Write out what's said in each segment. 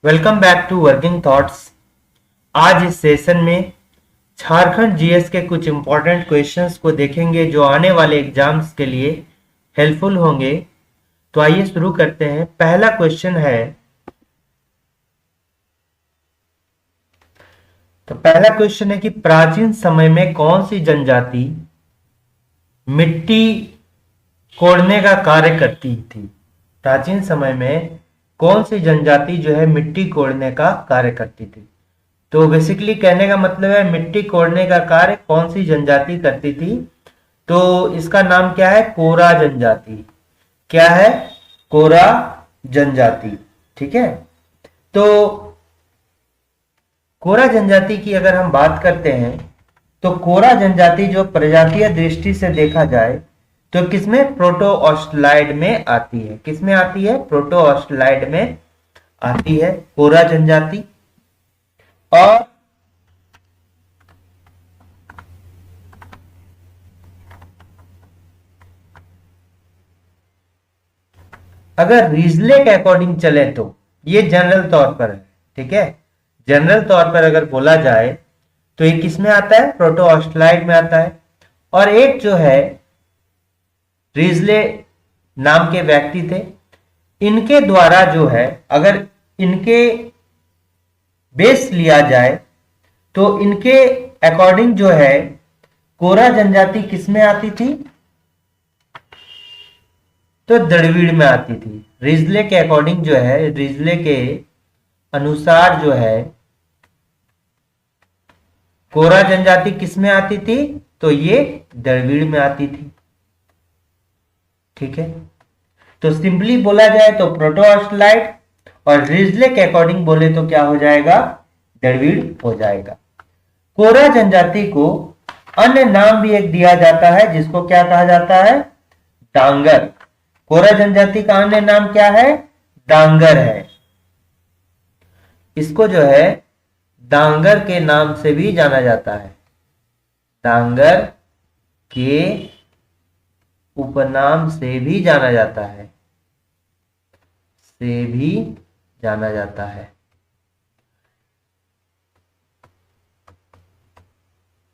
Welcome back to working thoughts. आज इस session में झारखंड जीएस के कुछ इंपॉर्टेंट क्वेश्चंस को देखेंगे जो आने वाले एग्जाम्स के लिए हेल्पफुल होंगे। तो आइए शुरू करते हैं। पहला क्वेश्चन है, कि प्राचीन समय में कौन सी जनजाति मिट्टी कोड़ने का कार्य करती थी। प्राचीन समय में कौन सी जनजाति जो है मिट्टी कोड़ने का कार्य करती थी। तो बेसिकली कहने का मतलब है मिट्टी कोड़ने का कार्य कौन सी जनजाति करती थी। तो इसका नाम क्या है? कोरा जनजाति। क्या है? कोरा जनजाति। ठीक है। तो कोरा जनजाति की अगर हम बात करते हैं तो कोरा जनजाति जो प्रजातीय दृष्टि से देखा जाए तो किसमें? प्रोटो ऑस्ट्रेलाइड में आती है। किसमें आती है? प्रोटो ऑस्ट्रेलाइड में आती है कोरा जनजाति। और अगर रिजले के अकॉर्डिंग चले तो ये जनरल तौर पर है। ठीक है, जनरल तौर पर अगर बोला जाए तो ये किसमें आता है? प्रोटो ऑस्ट्रेलाइड में आता है। और एक जो है रिजले नाम के व्यक्ति थे, इनके द्वारा जो है अगर इनके बेस लिया जाए तो इनके अकॉर्डिंग जो है कोरा जनजाति किसमें आती थी? तो द्रविड़ में आती थी। रिजले के अकॉर्डिंग जो है, रिजले के अनुसार जो है कोरा जनजाति किसमें आती थी? तो ये द्रविड़ में आती थी। ठीक है, तो सिंपली बोला जाए तो प्रोटो ऑस्ट्रेलाइड, और रिजले के अकॉर्डिंग बोले तो क्या हो जाएगा? द्रविड़ हो जाएगा। कोरा जनजाति को अन्य नाम भी एक दिया जाता है जिसको क्या कहा जाता है? डांगर। कोरा जनजाति का अन्य नाम क्या है? डांगर है। इसको जो है डांगर के नाम से भी जाना जाता है। डांगर के उपनाम से भी जाना जाता है। से भी जाना जाता है।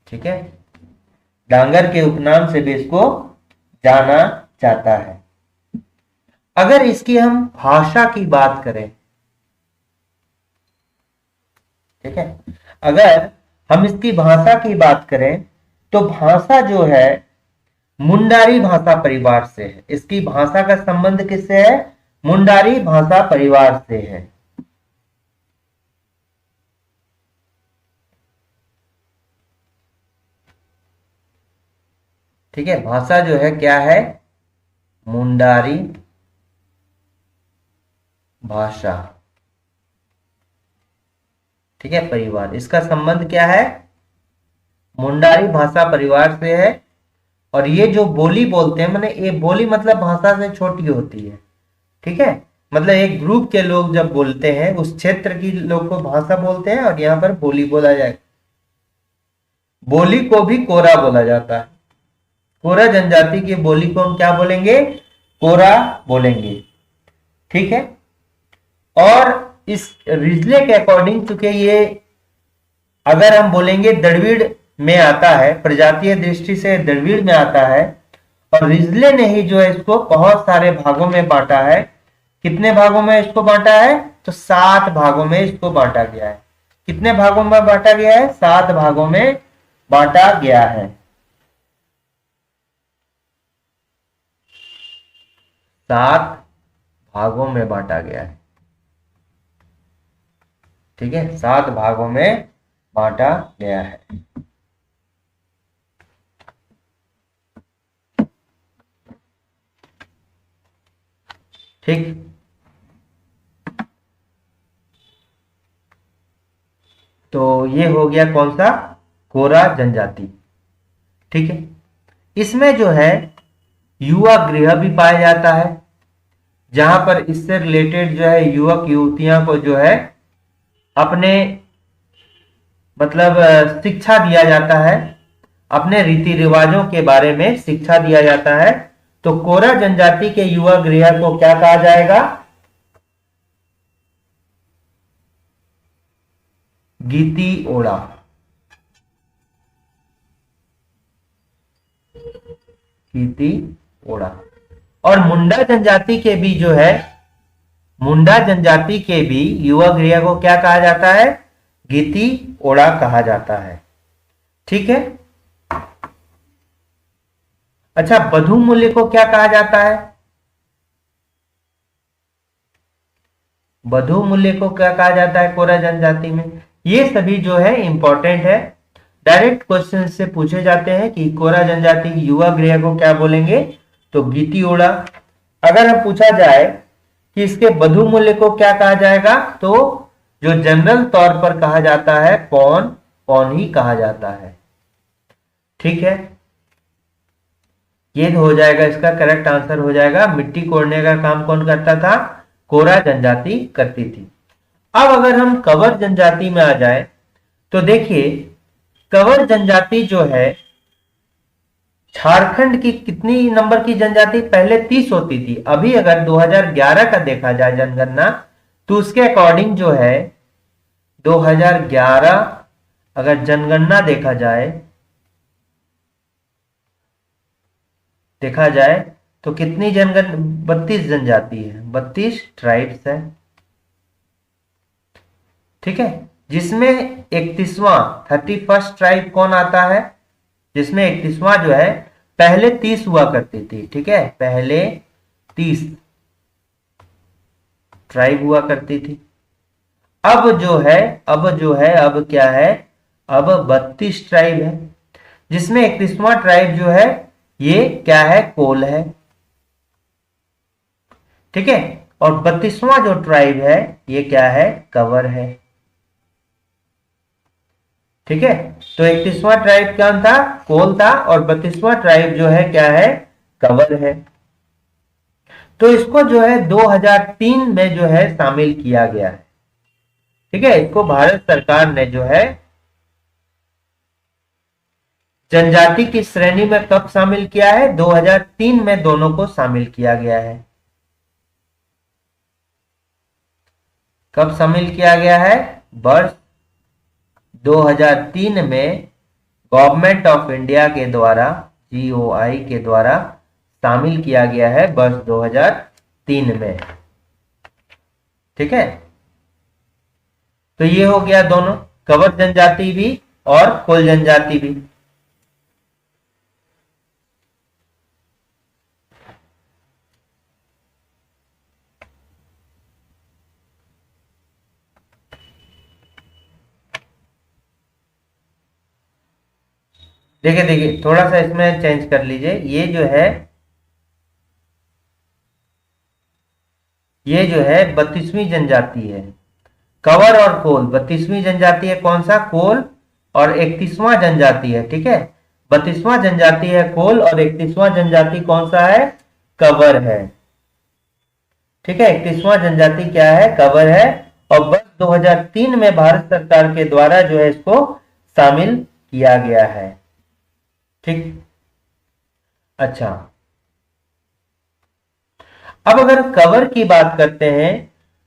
ठीक है, डांगर के उपनाम से भी इसको जाना जाता है। अगर इसकी हम भाषा की बात करें, ठीक है, अगर हम इसकी भाषा की बात करें तो भाषा जो है मुंडारी भाषा परिवार से है। इसकी भाषा का संबंध किससे है? मुंडारी भाषा परिवार से है। ठीक है, भाषा जो है क्या है? मुंडारी भाषा। ठीक है, परिवार। इसका संबंध क्या है? मुंडारी भाषा परिवार से है। और ये जो बोली बोलते हैं, माने ये बोली मतलब भाषा से छोटी होती है। ठीक है, मतलब एक ग्रुप के लोग जब बोलते हैं उस क्षेत्र की लोग को भाषा बोलते हैं, और यहां पर बोली बोला जाए। बोली को भी कोरा बोला जाता है। कोरा जनजाति की बोली को हम क्या बोलेंगे? कोरा बोलेंगे। ठीक है, और इस रिजले के अकॉर्डिंग चूंकि ये अगर हम बोलेंगे द्रविड़ में आता है, प्रजातीय दृष्टि से द्रविड़ में आता है, और रिजले ने ही जो है इसको बहुत सारे भागों में बांटा है। कितने भागों में इसको बांटा है? तो 7 भागों में इसको बांटा गया है। कितने भागों में बांटा गया है? 7 भागों में बांटा गया है। 7 भागों में बांटा गया है। ठीक है, 7 भागों में बांटा गया है। ठीक, तो ये हो गया कौन सा? कोरा जनजाति। ठीक है, इसमें जो है युवा गृह भी पाया जाता है, जहां पर इससे रिलेटेड जो है युवक युवतियां को जो है अपने मतलब शिक्षा दिया जाता है, अपने रीति रिवाजों के बारे में शिक्षा दिया जाता है। तो कोरा जनजाति के युवा गृह को क्या कहा जाएगा? गीती ओड़ा। गीती ओड़ा। और मुंडा जनजाति के भी जो है, मुंडा जनजाति के भी युवा गृह को क्या कहा जाता है? गीती ओड़ा कहा जाता है। ठीक है। अच्छा, बधु मूल्य को क्या कहा जाता है? बधु मूल्य को क्या कहा जाता है कोरा जनजाति में? ये सभी जो है इंपॉर्टेंट है, डायरेक्ट क्वेश्चन से पूछे जाते हैं कि कोरा जनजाति की युवा गृह को क्या बोलेंगे, तो गीती ओड़ा। अगर हम पूछा जाए कि इसके बधु मूल्य को क्या कहा जाएगा, तो जो जनरल तौर पर कहा जाता है पौन, पौन ही कहा जाता है। ठीक है, ये हो जाएगा, इसका करेक्ट आंसर हो जाएगा। मिट्टी कोड़ने का काम कौन करता था? कोरा जनजाति करती थी। अब अगर हम कंवर जनजाति में आ जाए तो देखिए, कंवर जनजाति जो है झारखंड की कितनी नंबर की जनजाति? पहले 30 होती थी। अभी अगर 2011 का देखा जाए जनगणना, तो उसके अकॉर्डिंग जो है 2011 अगर जनगणना देखा जाए तो कितनी 32 जनजाति है, 32 ट्राइब्स है। ठीक है, जिसमें 31वां ट्राइब कौन आता है? जिसमें 31वां जो है, पहले 30 हुआ करती थी। ठीक है, पहले 30 ट्राइब हुआ करती थी। अब अब क्या है? अब 32 ट्राइब है, जिसमें 31वां ट्राइब जो है ये क्या है? कोल है। ठीक है, और 32वां जो ट्राइब है ये क्या है? कंवर है। ठीक है, तो 31वां ट्राइब कौन था? कोल था, और 32वां ट्राइब जो है क्या है? कंवर है। तो इसको जो है 2003 में जो है शामिल किया गया है। ठीक है, इसको भारत सरकार ने जो है जनजाति की श्रेणी में कब शामिल किया है? 2003 में दोनों को शामिल किया गया है। कब शामिल किया गया है? वर्ष 2003 में गवर्नमेंट ऑफ इंडिया के द्वारा, GOI के द्वारा शामिल किया गया है, वर्ष 2003 में। ठीक है, तो ये हो गया दोनों, कंवर जनजाति भी और कोल जनजाति भी। देखिए थोड़ा सा इसमें चेंज कर लीजिए। ये जो है 32वीं जनजाति है, कंवर और कोल। 32वीं जनजाति है कौन सा? कोल। और 31वां जनजाति है। ठीक है, 32वां जनजाति है कोल, और 31वां जनजाति कौन सा है? कंवर है। ठीक है, 31वां जनजाति क्या है? कंवर है। और वर्ष 2003 में भारत सरकार के द्वारा जो है इसको शामिल किया गया है। ठीक, अच्छा, अब अगर कंवर की बात करते हैं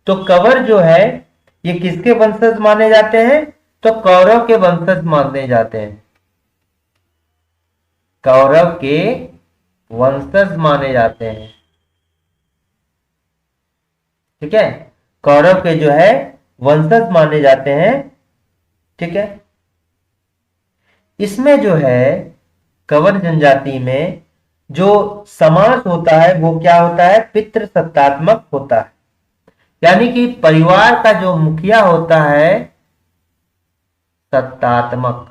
तो कंवर जो है ये किसके वंशज माने जाते हैं? तो कौरव के वंशज माने जाते हैं। कौरव के वंशज माने जाते हैं। ठीक है, कौरव के जो है वंशज माने जाते हैं। ठीक है, इसमें जो है कंवर जनजाति में जो समाज होता है वो क्या होता है? पितृसत्तात्मक होता है। यानी कि परिवार का जो मुखिया होता है सत्तात्मक।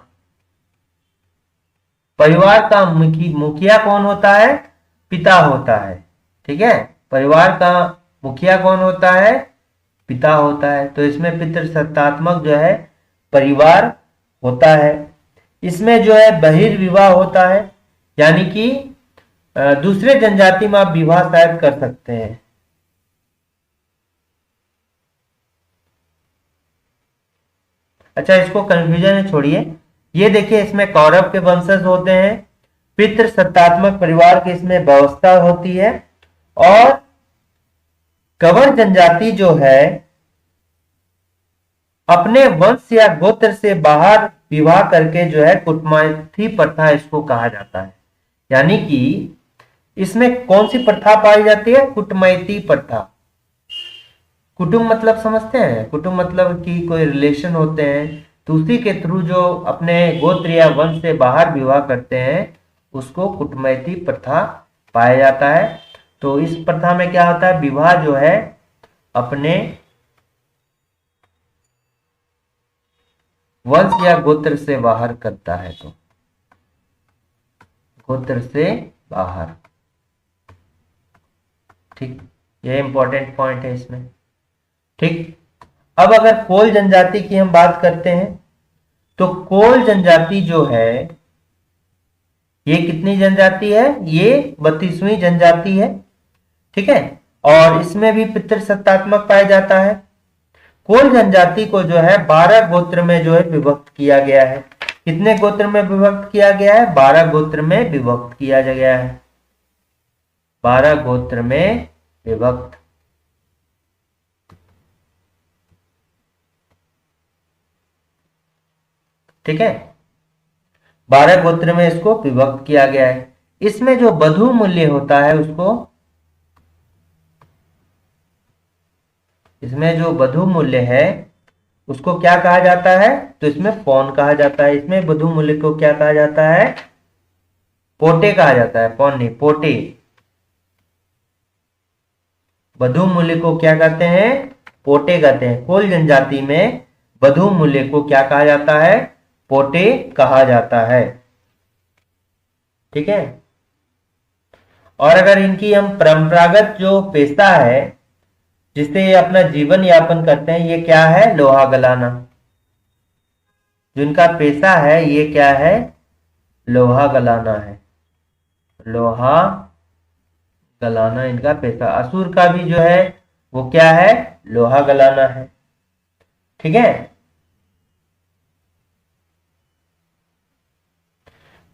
परिवार का मुखिया कौन होता है? पिता होता है। ठीक है, परिवार का मुखिया कौन होता है? पिता होता है। तो इसमें पितृसत्तात्मक जो है परिवार होता है। इसमें जो है बहिर्विवाह होता है, यानी कि दूसरे जनजाति में आप विवाह शायद कर सकते हैं। अच्छा, इसको कंफ्यूजन छोड़िए। ये देखिए, इसमें कौरव के वंशज होते हैं, पितृसत्तात्मक परिवार की इसमें व्यवस्था होती है, और कंवर जनजाति जो है अपने वंश या गोत्र से बाहर विवाह करके जो है कुटमैती प्रथा इसको कहा जाता है। यानी कि इसमें कौन सी प्रथा पाई जाती है? कुटमैती प्रथा। कुटुंब मतलब समझते हैं? कुटुंब मतलब कि कोई रिलेशन होते हैं, तो उसी के थ्रू जो अपने गोत्र या वंश से बाहर विवाह करते हैं उसको कुटमैती प्रथा पाया जाता है। तो इस प्रथा में क्या होता है? विवाह जो है अपने वंश या गोत्र से बाहर करता है, तो गोत्र से बाहर। ठीक, ये इंपॉर्टेंट पॉइंट है इसमें। ठीक, अब अगर कोल जनजाति की हम बात करते हैं तो कोल जनजाति जो है ये कितनी जनजाति है? ये 32वीं जनजाति है। ठीक है, और इसमें भी पितृसत्तात्मक पाया जाता है। कोल जनजाति को जो है 12 गोत्र में जो है विभक्त किया गया है। कितने गोत्र में विभक्त किया गया है? 12 गोत्र में विभक्त किया गया है। 12 गोत्र में विभक्त। ठीक है, 12 गोत्र में इसको विभक्त किया गया है। इसमें जो वधू मूल्य होता है उसको, इसमें जो वधू मूल्य है उसको क्या कहा जाता है? तो इसमें पौन कहा जाता है। इसमें वधू मूल्य को क्या कहा जाता है? पोटे कहा जाता है, पौन नहीं, पोटे। वधू मूल्य को क्या कहते हैं? पोटे कहते हैं। कोल जनजाति में वधू मूल्य को क्या कहा जाता है? पोटे कहा जाता है। ठीक है, और अगर इनकी हम परंपरागत जो पेशा है जिससे ये अपना जीवन यापन करते हैं, ये क्या है? लोहा गलाना। जो इनका पेशा है ये क्या है? लोहा गलाना है। लोहा गलाना इनका पेशा। असुर का भी जो है वो क्या है? लोहा गलाना है। ठीक है,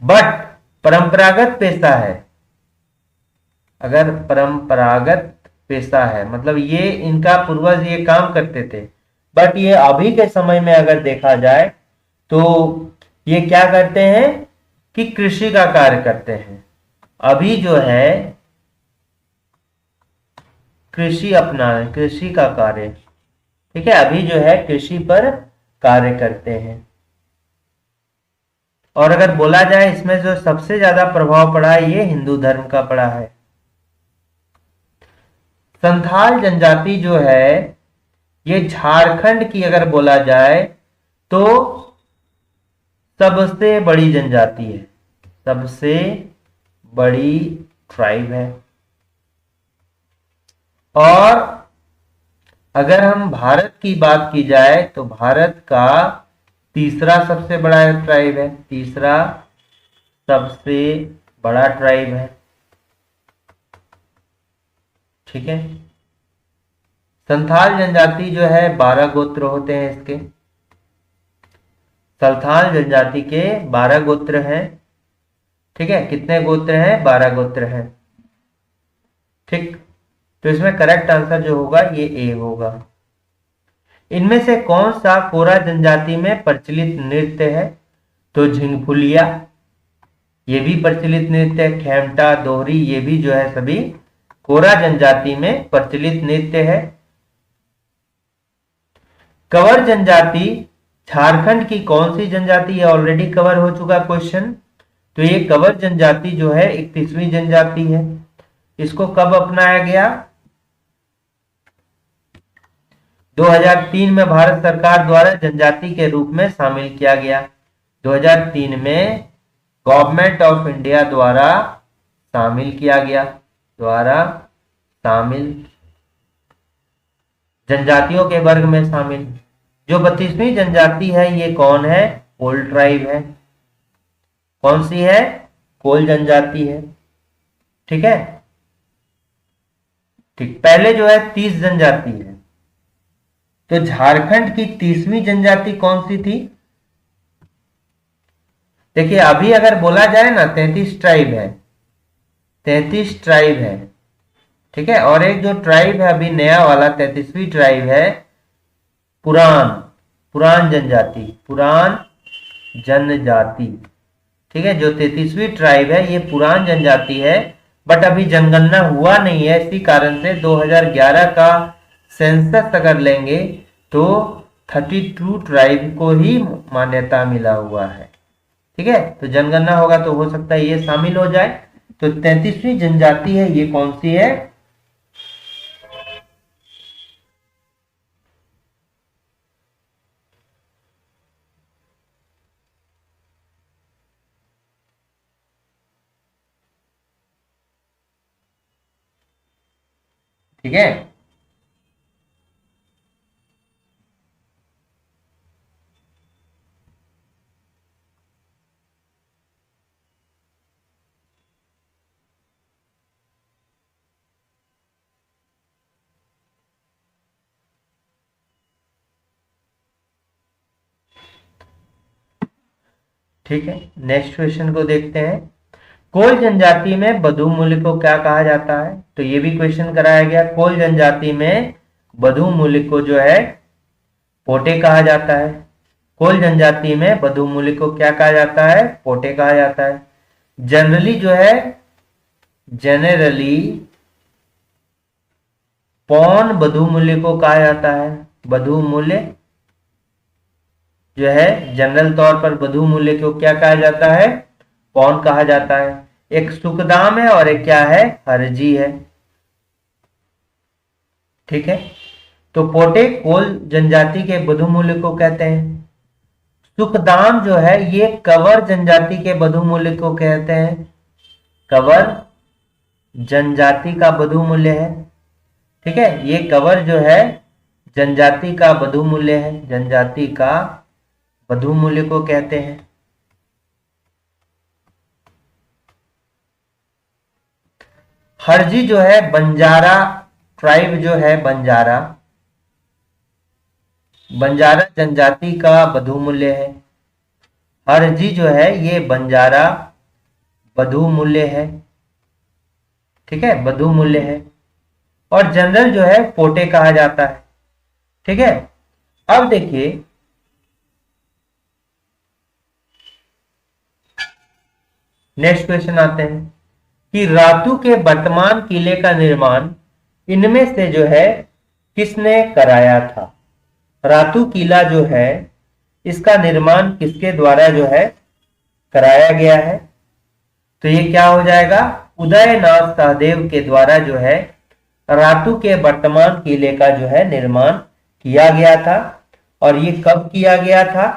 बट परंपरागत पेशा है, अगर परंपरागत पेशा है मतलब ये इनका पूर्वज ये काम करते थे, बट ये अभी के समय में अगर देखा जाए तो ये क्या करते हैं कि कृषि का कार्य करते हैं। अभी जो है कृषि अपना, कृषि का कार्य। ठीक है, अभी जो है कृषि पर कार्य करते हैं। और अगर बोला जाए इसमें जो सबसे ज्यादा प्रभाव पड़ा है ये हिंदू धर्म का पड़ा है। संथाल जनजाति जो है ये झारखंड की अगर बोला जाए तो सबसे बड़ी जनजाति है, सबसे बड़ी ट्राइब है। और अगर हम भारत की बात की जाए तो भारत का तीसरा सबसे बड़ा ट्राइब है, तीसरा सबसे बड़ा ट्राइब है। ठीक है, संथाल जनजाति जो है 12 गोत्र होते हैं इसके। संथाल जनजाति के 12 गोत्र हैं। ठीक है, कितने गोत्र हैं? 12 गोत्र हैं। ठीक, तो इसमें करेक्ट आंसर जो होगा ये ए होगा। इनमें से कौन सा कोरा जनजाति में प्रचलित नृत्य है? तो झिंगफुलिया ये भी प्रचलित नृत्य है। खेमटा, दोहरी ये भी जो है सभी कोरा जनजाति में प्रचलित नृत्य है। कवर जनजाति झारखंड की कौन सी जनजाति है? ऑलरेडी कवर हो चुका क्वेश्चन। तो ये कवर जनजाति जो है 31वीं जनजाति है। इसको कब अपनाया गया? 2003 में भारत सरकार द्वारा जनजाति के रूप में शामिल किया गया। 2003 में गवर्नमेंट ऑफ इंडिया द्वारा शामिल किया गया, द्वारा शामिल, जनजातियों के वर्ग में शामिल। जो 32वीं जनजाति है ये कौन है? कोल ट्राइब है। कौन सी है? कोल जनजाति है। ठीक है, ठीक, पहले जो है 30 जनजाति है। तो झारखंड की 30वीं जनजाति कौन सी थी? देखिए अभी अगर बोला जाए ना 33 ट्राइब है, 33 ट्राइब है। ठीक है, और एक जो ट्राइब है अभी नया वाला 33वीं ट्राइब है पुरान, पुरान जनजाति, पुरान जनजाति, ठीक है। जो 33वीं ट्राइब है ये पुरान जनजाति है, बट अभी जनगणना हुआ नहीं है, इसी कारण से 2011 का सेंसस अगर लेंगे तो 32 ट्राइब को ही मान्यता मिला हुआ है, ठीक है। तो जनगणना होगा तो हो सकता है ये शामिल हो जाए। तो 33वीं जनजाति है, ये कौन सी है? ठीक है। ठीक है, नेक्स्ट क्वेश्चन को देखते हैं। कोल जनजाति में बधु मूल्य को क्या कहा जाता है? तो ये भी क्वेश्चन कराया गया। कोल जनजाति में बधु मूल्य को जो है पोटे कहा जाता है। कोल जनजाति में बधु मूल्य को क्या कहा जाता है? पोटे कहा जाता है। जनरली जो है, जेनरली पौन बधु मूल्य को कहा जाता है। बधु मूल्य जो है जनरल तौर पर बधु मूल्य को क्या कहा जाता है? पौन कहा जाता है। एक सुखदाम है और एक क्या है? हरजी है, ठीक है। तो पोटे कोल जनजाति के बधु मूल्य को कहते हैं। सुखदाम जो है ये कवर जनजाति के बधु मूल्य को कहते हैं। कवर जनजाति का बधु मूल्य है, ठीक है। ये कवर जो है जनजाति का बधु मूल्य है, जनजाति का बधु मूल्य को कहते हैं। हरजी जो है बंजारा ट्राइब जो है, बंजारा जनजाति का बधु मूल्य है। हरजी जो है ये बंजारा बधु मूल्य है, ठीक है, बधु मूल्य है। और जनरल जो है पोटे कहा जाता है, ठीक है। अब देखिए नेक्स्ट क्वेश्चन आते हैं कि रातू के वर्तमान किले का निर्माण इनमें से जो है किसने कराया था? रातू किला जो है इसका निर्माण किसके द्वारा जो है कराया गया है? तो ये क्या हो जाएगा? उदयनाथ सहदेव के द्वारा जो है रातू के वर्तमान किले का जो है निर्माण किया गया था। और ये कब किया गया था?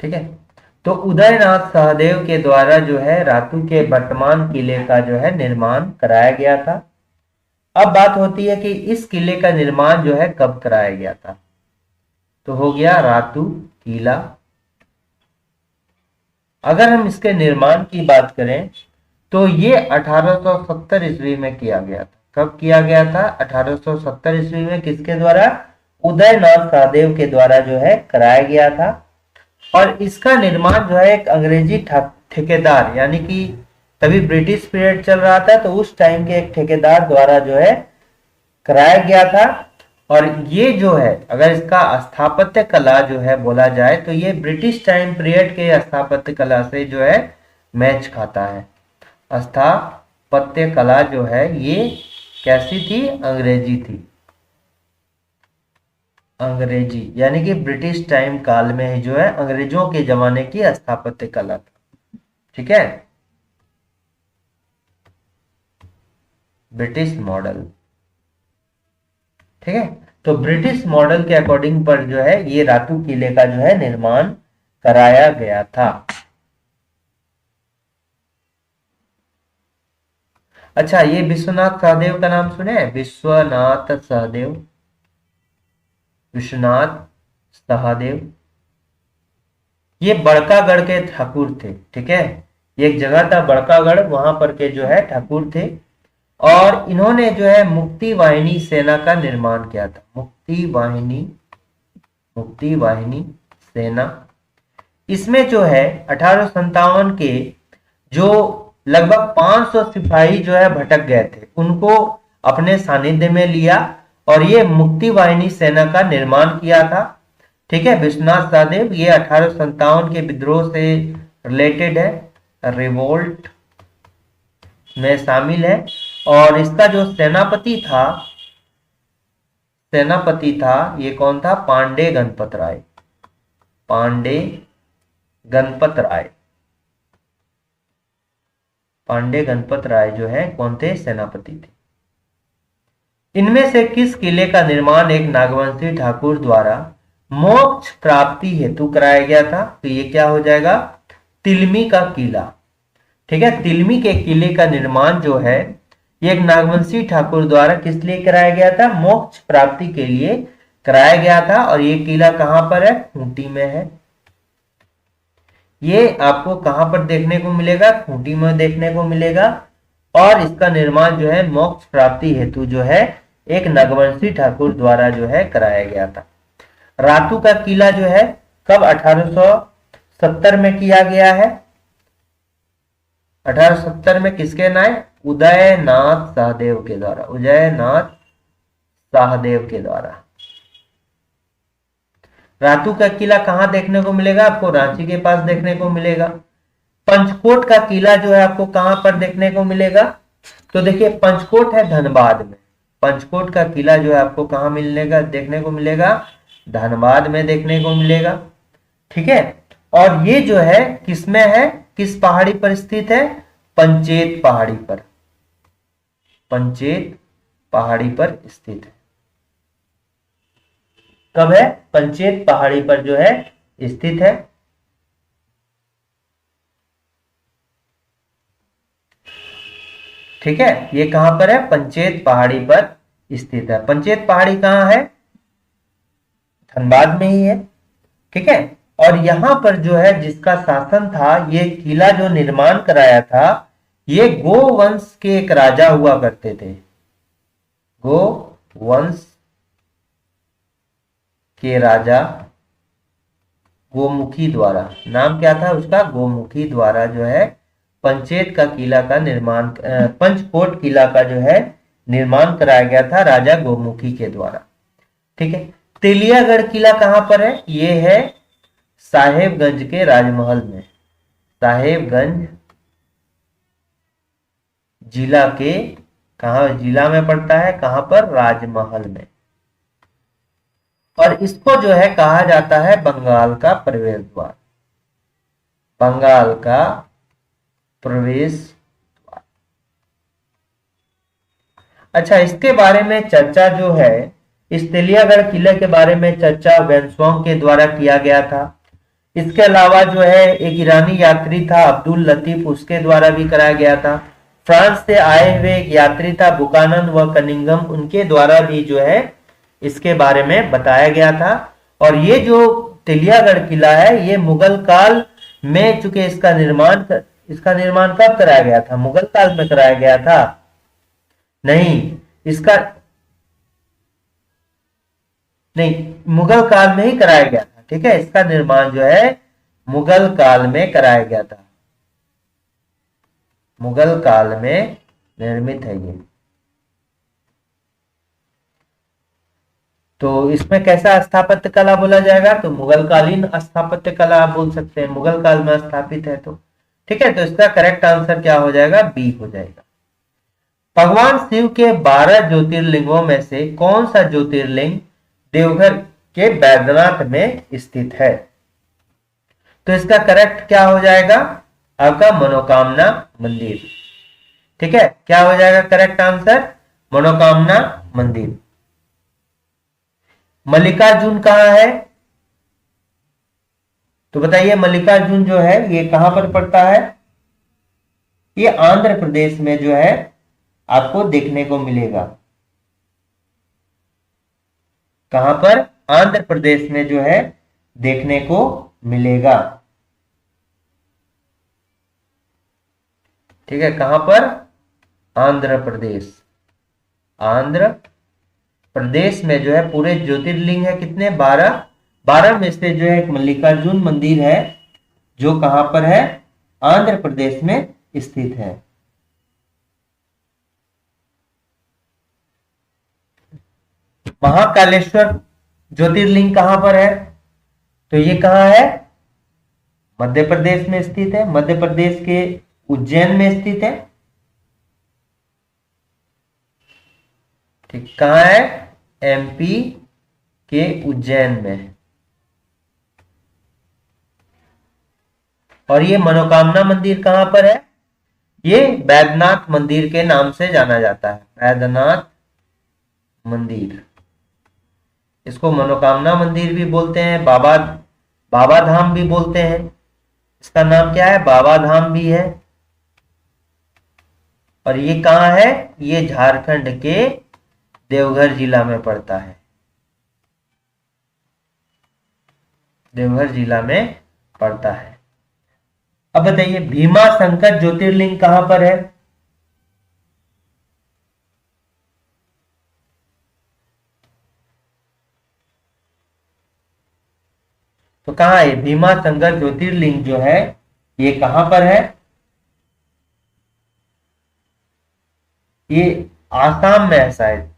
ठीक है, तो उदयनाथ सहदेव के द्वारा जो है रातू के वर्तमान किले का जो है निर्माण कराया गया था। अब बात होती है कि इस किले का निर्माण जो है कब कराया गया था? तो हो गया रातू किला। अगर हम इसके निर्माण की बात करें तो ये 1870 ईस्वी में किया गया था। कब किया गया था? 1870 ईस्वी में। किसके द्वारा? उदयनाथ सहदेव के द्वारा जो है कराया गया था। और इसका निर्माण जो है एक अंग्रेजी ठेकेदार, यानी कि तभी ब्रिटिश पीरियड चल रहा था, तो उस टाइम के एक ठेकेदार द्वारा जो है कराया गया था। और ये जो है अगर इसका स्थापत्य कला जो है बोला जाए तो ये ब्रिटिश टाइम पीरियड के स्थापत्य कला से जो है मैच खाता है। स्थापत्य कला जो है ये कैसी थी? अंग्रेजी थी। अंग्रेजी यानी कि ब्रिटिश टाइम काल में ही जो है अंग्रेजों के जमाने की स्थापत्य कला था, ठीक है, ब्रिटिश मॉडल, ठीक है। तो ब्रिटिश मॉडल के अकॉर्डिंग पर जो है ये रातू किले का जो है निर्माण कराया गया था। अच्छा, ये विश्वनाथ सहदेव का नाम सुने हैं? विश्वनाथ सहदेव, विश्वनाथ सहदेव ये बड़कागढ़ के ठाकुर थे, ठीक है। ये एक जगह था बड़कागढ़, वहां पर के जो है ठाकुर थे। और इन्होंने जो है मुक्ति वाहिनी सेना का निर्माण किया था। मुक्ति वाहिनी सेना। इसमें जो है 1857 के जो लगभग 500 सिपाही जो है भटक गए थे, उनको अपने सानिध्य में लिया और ये मुक्ति वाहिनी सेना का निर्माण किया था। ठीक है, विश्वनाथ सहदेव ये 1857 के विद्रोह से रिलेटेड है, रिवोल्ट में शामिल है। और इसका जो सेनापति था ये कौन था? पांडे गणपत राय। पांडे गणपत राय जो है कौन थे? सेनापति थे। इनमें से किस किले का निर्माण एक नागवंशी ठाकुर द्वारा मोक्ष प्राप्ति हेतु कराया गया था? तो ये क्या हो जाएगा? तिलमी का किला। ठीक है, तिलमी के किले का निर्माण जो है ये एक नागवंशी ठाकुर द्वारा किस लिए कराया गया था? मोक्ष प्राप्ति के लिए कराया गया था। और ये किला कहां पर है? खूंटी में है। ये आपको कहां पर देखने को मिलेगा? खूंटी में देखने को मिलेगा। और इसका निर्माण जो है मोक्ष प्राप्ति हेतु जो है एक नागवंशी ठाकुर द्वारा जो है कराया गया था। रातू का किला जो है कब? 1870 में किया गया है। 1870 में किसके नाम? उदयनाथ सहदेव के द्वारा। उदयनाथ सहदेव के द्वारा। रातू का किला कहां देखने को मिलेगा? आपको रांची के पास देखने को मिलेगा। पंचकोट का किला जो है आपको कहां पर देखने को मिलेगा? तो देखिए, पंचकोट है धनबाद में। पंचकोट का किला जो है आपको कहां मिलेगा? देखने को मिलेगा धनबाद में देखने को मिलेगा। ठीक है, और ये जो है किसमें है? किस पहाड़ी पर स्थित है? पंचेत पहाड़ी पर। पंचेत पहाड़ी पर स्थित है। कब है? पंचेत पहाड़ी पर जो है स्थित है। ठीक है, ये कहां पर है? पंचेत पहाड़ी पर स्थित है। पंचेत पहाड़ी कहां है? धनबाद में ही है। ठीक है, और यहां पर जो है जिसका शासन था, ये किला जो निर्माण कराया था, ये गोवंश के एक राजा हुआ करते थे। गोवंश के राजा गोमुखी द्वारा, नाम क्या था उसका? गोमुखी द्वारा जो है पंचेत का किला का निर्माण, पंचकोट किला का जो है निर्माण कराया गया था राजा गोमुखी के द्वारा। ठीक है, तेलियागढ़ किला कहां पर है? ये है साहेबगंज के राजमहल में। साहेबगंज जिला के जिला में पड़ता है? कहां पर? राजमहल में। और इसको जो है कहा जाता है बंगाल का प्रवेश द्वार। बंगाल का प्रवेश द्वार। अच्छा, इसके बारे में चर्चा जो है, इस तेलियागढ़ किले के बारे में चर्चा वेन्सवांग के द्वारा किया गया था। इसके अलावा जो है एक ईरानी यात्री था अब्दुल लतीफ, उसके द्वारा भी कराया गया था। फ्रांस से आए हुए एक यात्री था बुकानन व कनिंगम, उनके द्वारा भी जो है इसके बारे में बताया गया था। और ये जो तेलियागढ़ किला है ये मुगल काल में, चूंकि इसका निर्माण कब कराया गया था? मुगल काल में कराया गया था? नहीं, मुगल काल में ही कराया गया था। ठीक है, इसका निर्माण जो है मुगल काल में कराया गया था। मुगल काल में निर्मित है ये। तो इसमें कैसा स्थापत्य कला बोला जाएगा? तो मुगल कालीन स्थापत्य कला आप बोल सकते हैं, मुगल काल में स्थापित है तो। ठीक है, तो इसका करेक्ट आंसर क्या हो जाएगा? बी हो जाएगा। भगवान शिव के 12 ज्योतिर्लिंगों में से कौन सा ज्योतिर्लिंग देवघर के बैद्यनाथ में स्थित है? तो इसका करेक्ट क्या हो जाएगा? आपका मनोकामना मंदिर। ठीक है, क्या हो जाएगा करेक्ट आंसर? मनोकामना मंदिर। मल्लिकार्जुन कहां है? तो बताइए, मल्लिकार्जुन जो है ये कहां पर पड़ता है? ये आंध्र प्रदेश में जो है आपको देखने को मिलेगा। कहां पर? आंध्र प्रदेश में जो है देखने को मिलेगा। ठीक है, कहां पर? आंध्र प्रदेश। आंध्र प्रदेश में जो है पूरे ज्योतिर्लिंग है कितने? 12 में से जो है एक मल्लिकार्जुन मंदिर है जो कहां पर है? आंध्र प्रदेश में स्थित है। महाकालेश्वर ज्योतिर्लिंग कहां पर है? तो ये कहां है? मध्य प्रदेश में स्थित है। मध्य प्रदेश के उज्जैन में स्थित है। ठीक, कहां है? एमपी के उज्जैन में। और ये मनोकामना मंदिर कहां पर है? ये बैद्यनाथ मंदिर के नाम से जाना जाता है। बैद्यनाथ मंदिर, इसको मनोकामना मंदिर भी बोलते हैं, बाबा बाबा धाम भी बोलते हैं। इसका नाम क्या है? बाबा धाम भी है। और ये कहां है? ये झारखंड के देवघर जिला में पड़ता है। देवघर जिला में पड़ता है। अब बताइए भीमा शंकर ज्योतिर्लिंग कहां पर है? तो कहां है भीमा शंकर ज्योतिर्लिंग जो है, ये कहां पर है? ये आसाम में है शायद।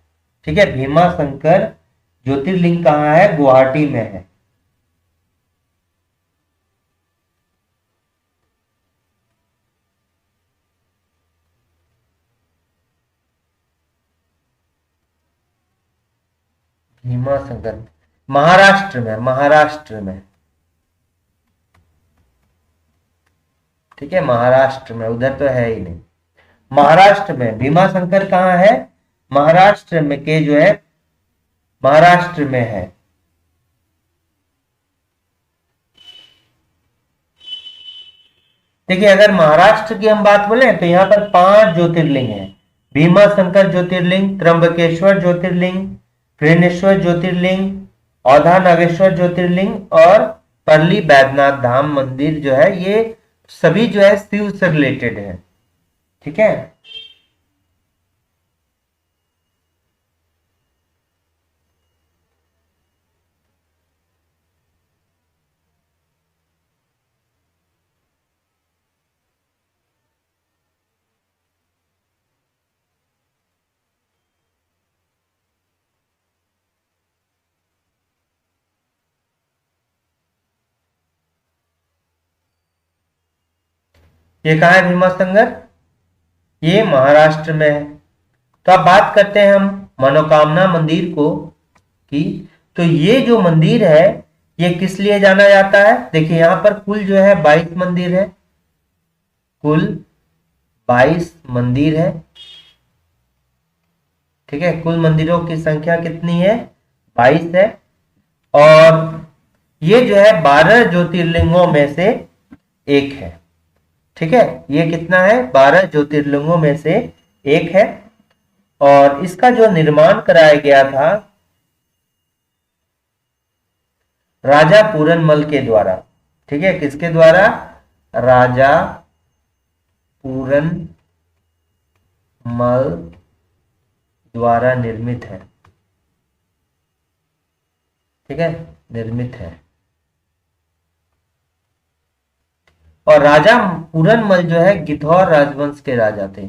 ठीक है, भीमा शंकर ज्योतिर्लिंग कहां है? गुवाहाटी में है। भीमा शंकर महाराष्ट्र में, महाराष्ट्र में। ठीक है, महाराष्ट्र में, उधर तो है ही नहीं। महाराष्ट्र में भीमा शंकर कहां है? महाराष्ट्र में के जो है, महाराष्ट्र में है। देखिए अगर महाराष्ट्र की हम बात बोले तो यहां पर 5 ज्योतिर्लिंग है। भीमा शंकर ज्योतिर्लिंग, त्र्यंबकेश्वर ज्योतिर्लिंग, हरिणेश्वर ज्योतिर्लिंग, औधा नागेश्वर ज्योतिर्लिंग और परली बैद्यनाथ धाम मंदिर जो है, ये सभी जो है शिव से रिलेटेड है। ठीक है, ये कहा है भीमा शंकर? ये महाराष्ट्र में है। तो अब बात करते हैं हम मनोकामना मंदिर को की। तो ये जो मंदिर है, ये किस लिए जाना जाता है? देखिए यहां पर कुल जो है 22 मंदिर है। कुल 22 मंदिर है। ठीक है, कुल मंदिरों की संख्या कितनी है? 22 है। और ये जो है 12 ज्योतिर्लिंगों में से एक है। ठीक है, ये कितना है? 12 ज्योतिर्लिंगों में से एक है। और इसका जो निर्माण कराया गया था राजा पूरनमल के द्वारा। ठीक है, किसके द्वारा? राजा पूरनमल द्वारा निर्मित है। ठीक है, निर्मित है। और राजा पूरनमल जो है गिद्धौर राजवंश के राजा थे।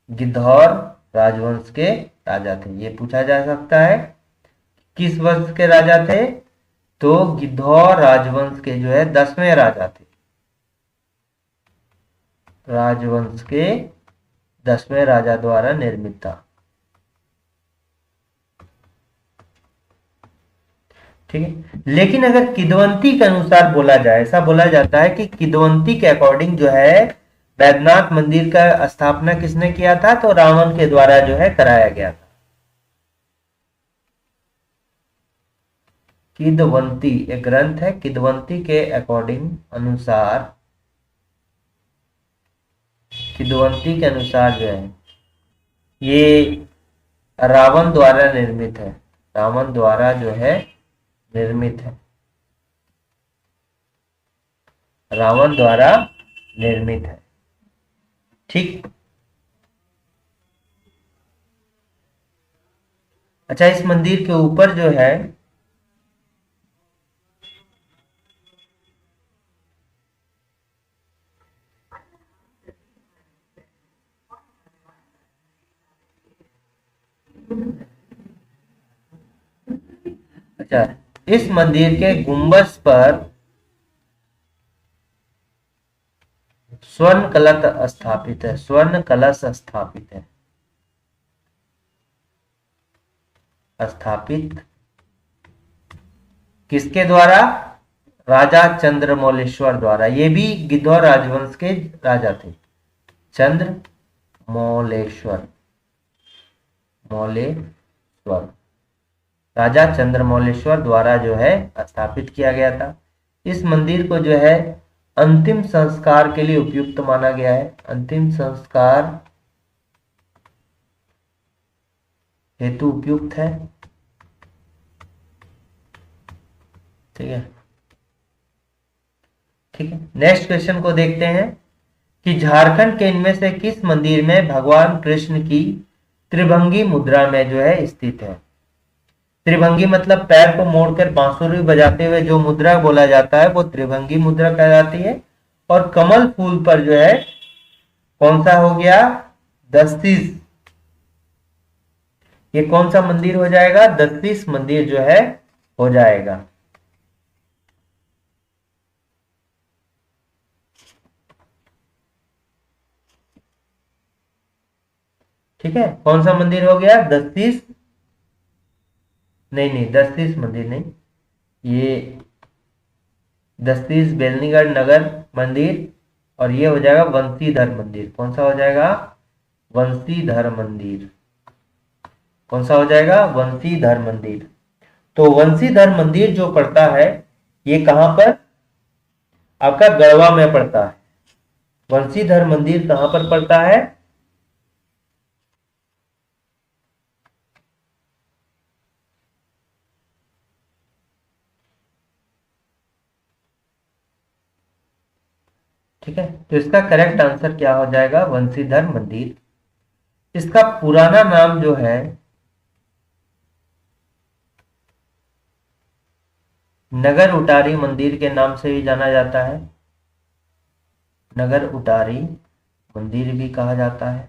गिद्धौर राजवंश के राजा थे। ये पूछा जा सकता है किस वंश के राजा थे? तो गिद्धौर राजवंश के जो है 10वें राजा थे। राजवंश के 10वें राजा द्वारा निर्मित था। ठीक है, लेकिन अगर किदवंती के अनुसार बोला जाए, ऐसा बोला जाता है कि किदवंती के अकॉर्डिंग जो है बैद्यनाथ मंदिर का स्थापना किसने किया था? तो रावण के द्वारा जो है कराया गया था। किदवंती एक ग्रंथ है, किदवंती के अकॉर्डिंग अनुसार, किदवंती के अनुसार जो है ये रावण द्वारा निर्मित है। रावण द्वारा जो है निर्मित है। रावण द्वारा निर्मित है। ठीक, अच्छा इस मंदिर के ऊपर जो है अच्छा, इस मंदिर के गुंबज पर स्वर्ण कलश स्थापित है, स्वर्ण कलश स्थापित है, स्थापित किसके द्वारा? राजा चंद्रमौलेश्वर द्वारा। ये भी गिद्धौर राजवंश के राजा थे, चंद्रमौलेश्वर, मौलेश्वर, राजा चंद्रमौलेश्वर द्वारा जो है स्थापित किया गया था। इस मंदिर को जो है अंतिम संस्कार के लिए उपयुक्त माना गया है, अंतिम संस्कार हेतु उपयुक्त है। ठीक है, ठीक है। नेक्स्ट क्वेश्चन को देखते हैं कि झारखंड के इनमें से किस मंदिर में भगवान कृष्ण की त्रिभंगी मुद्रा में जो है स्थित है? त्रिभंगी मतलब पैर को मोड़कर बांसुरी बजाते हुए जो मुद्रा बोला जाता है वो त्रिभंगी मुद्रा कहलाती है। और कमल फूल पर जो है कौन सा हो गया? दस्तीस। ये कौन सा मंदिर हो जाएगा? दस्तीस मंदिर जो है हो जाएगा। ठीक है, कौन सा मंदिर हो गया? दस्तीस, नहीं नहीं, दस्तीस मंदिर नहीं, ये दस्तीस बेलनीगढ़ नगर मंदिर, और ये हो जाएगा वंशीधर मंदिर। कौन सा हो जाएगा? वंशीधर मंदिर। कौन सा हो जाएगा? वंशीधर मंदिर। तो वंशीधर मंदिर जो पड़ता है ये कहां पर? आपका गढ़वा में पड़ता है। वंशीधर मंदिर कहां पर पड़ता है? ठीक है, तो इसका करेक्ट आंसर क्या हो जाएगा? वंशीधर मंदिर। इसका पुराना नाम जो है नगर उटारी मंदिर के नाम से भी जाना जाता है, नगर उटारी मंदिर भी कहा जाता है।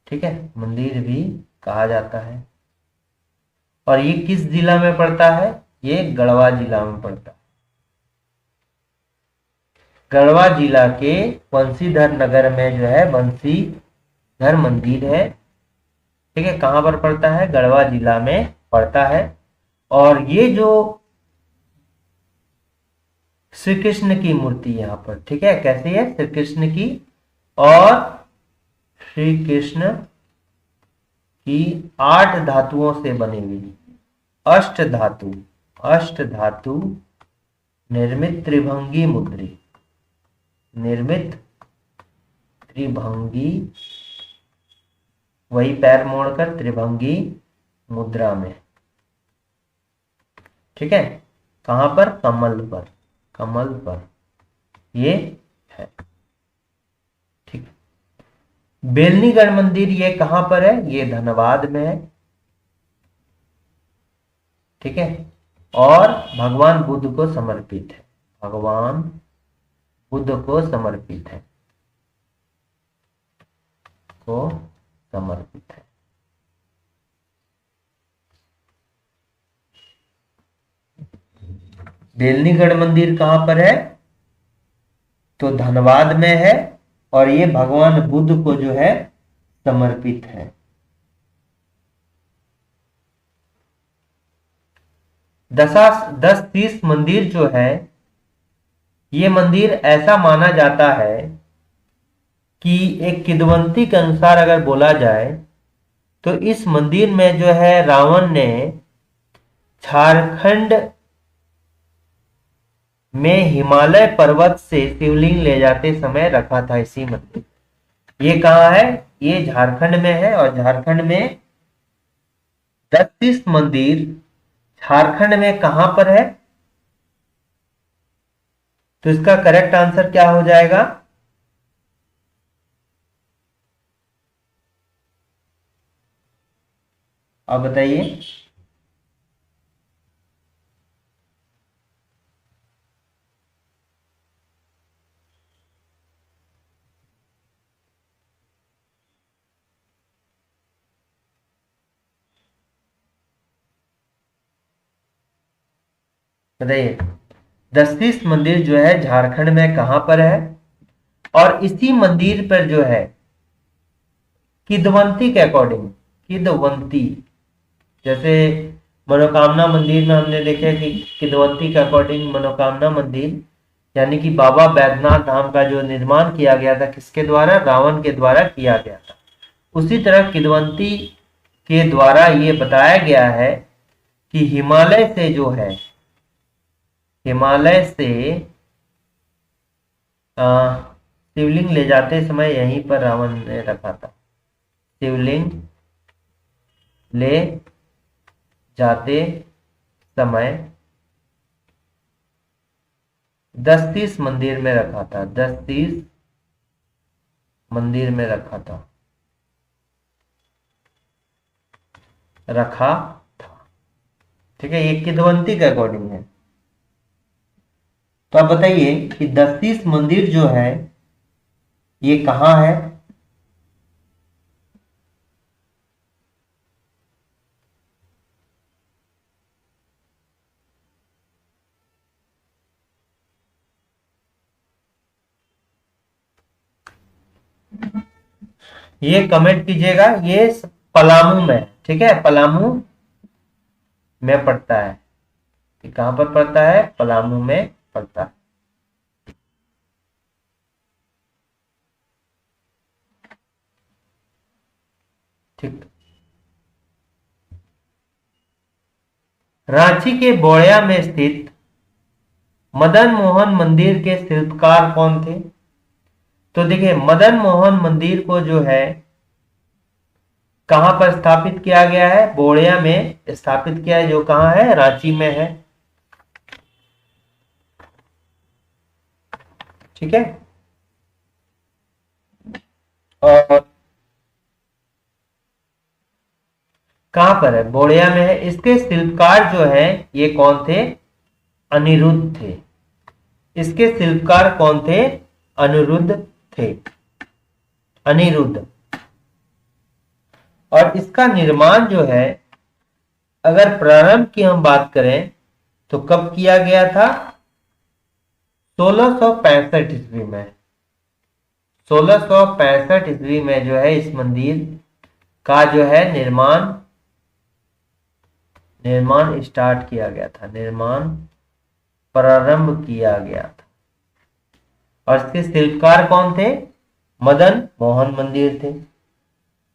ठीक है, मंदिर भी कहा जाता है। और ये किस जिला में पड़ता है? ये गढ़वा जिला में पड़ता है। गढ़वा जिला के वंशीधर नगर में जो है वंशीधर मंदिर है। ठीक है, कहां पर पड़ता है? गढ़वा जिला में पड़ता है। और ये जो श्री कृष्ण की मूर्ति यहां पर, ठीक है, कैसी है? श्री कृष्ण की, और श्री कृष्ण की 8 धातुओं से बनी हुई, अष्ट धातु, अष्ट धातु निर्मित त्रिभंगी मुद्री, निर्मित त्रिभंगी, वही पैर मोड़कर त्रिभंगी मुद्रा में। ठीक है, कहां पर? कमल पर, कमल पर ये है। ठीक, बेलनीगढ़ मंदिर ये कहां पर है? ये धनबाद में है। ठीक है, और भगवान बुद्ध को समर्पित है, भगवान बुद्ध को समर्पित है, को समर्पित है। बेलनीगढ़ मंदिर कहां पर है? तो धनबाद में है, और ये भगवान बुद्ध को जो है समर्पित है। दस तीस मंदिर जो है, ये मंदिर ऐसा माना जाता है कि एक किंवदंती के अनुसार अगर बोला जाए तो इस मंदिर में जो है रावण ने झारखंड में हिमालय पर्वत से शिवलिंग ले जाते समय रखा था इसी मंदिर। ये कहाँ है? ये झारखंड में है, और झारखंड में 32 मंदिर झारखंड में कहां पर है? तो इसका करेक्ट आंसर क्या हो जाएगा? आप बताइए। बताइए, दशतीस मंदिर जो है झारखंड में कहां पर है? और इसी मंदिर पर जो है किदवंती के अकॉर्डिंग, किदवंती, जैसे मनोकामना मंदिर में हमने देखे कि किदवंती के अकॉर्डिंग मनोकामना मंदिर यानी कि बाबा बैद्यनाथ धाम का जो निर्माण किया गया था किसके द्वारा? रावण के द्वारा किया गया था। उसी तरह किदवंती के द्वारा ये बताया गया है कि हिमालय से जो है, हिमालय से शिवलिंग ले जाते समय यहीं पर रावण ने रखा था। शिवलिंग ले जाते समय दशतीस मंदिर में रखा था, दशतीस मंदिर में रखा था, रखा था। ठीक है, ये किदवंती के अकॉर्डिंग है। तो आप बताइए कि दशतीस मंदिर जो है ये कहां है? ये कमेंट कीजिएगा। ये पलामू में, ठीक है, पलामू में पड़ता है। ये कहां पर पड़ता है? पलामू में पड़ता है। ठीक, रांची के बोड़िया में स्थित मदन मोहन मंदिर के शिल्पकार कौन थे? तो देखिए, मदन मोहन मंदिर को जो है कहां पर स्थापित किया गया है? बोड़िया में स्थापित किया है, जो कहां है? रांची में है। ठीक है, और कहां पर है? बोड़िया में है। इसके शिल्पकार जो है ये कौन थे? अनिरुद्ध थे। इसके शिल्पकार कौन थे? अनिरुद्ध थे, अनिरुद्ध। और इसका निर्माण जो है, अगर प्रारंभ की हम बात करें तो कब किया गया था? 1665 ईस्वी में। 1665 ईस्वी में जो है इस मंदिर का जो है निर्माण स्टार्ट किया गया था, निर्माण प्रारंभ किया गया था। और इसके शिल्पकार कौन थे? मदन मोहन मंदिर थे।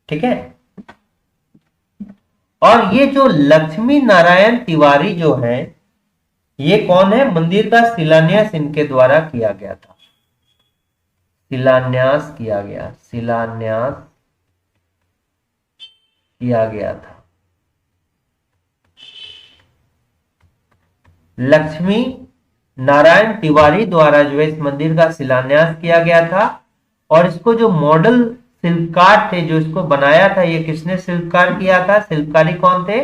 ठीक है, और ये जो लक्ष्मी नारायण तिवारी जो है ये कौन है? मंदिर का शिलान्यास इनके द्वारा किया गया था। शिलान्यास किया गया, शिलान्यास किया गया था। लक्ष्मी नारायण तिवारी द्वारा जो है इस मंदिर का शिलान्यास किया गया था। और इसको जो मॉडल शिल्पकार थे जो इसको बनाया था, ये किसने शिल्पकार किया था? शिल्पकारी कौन थे?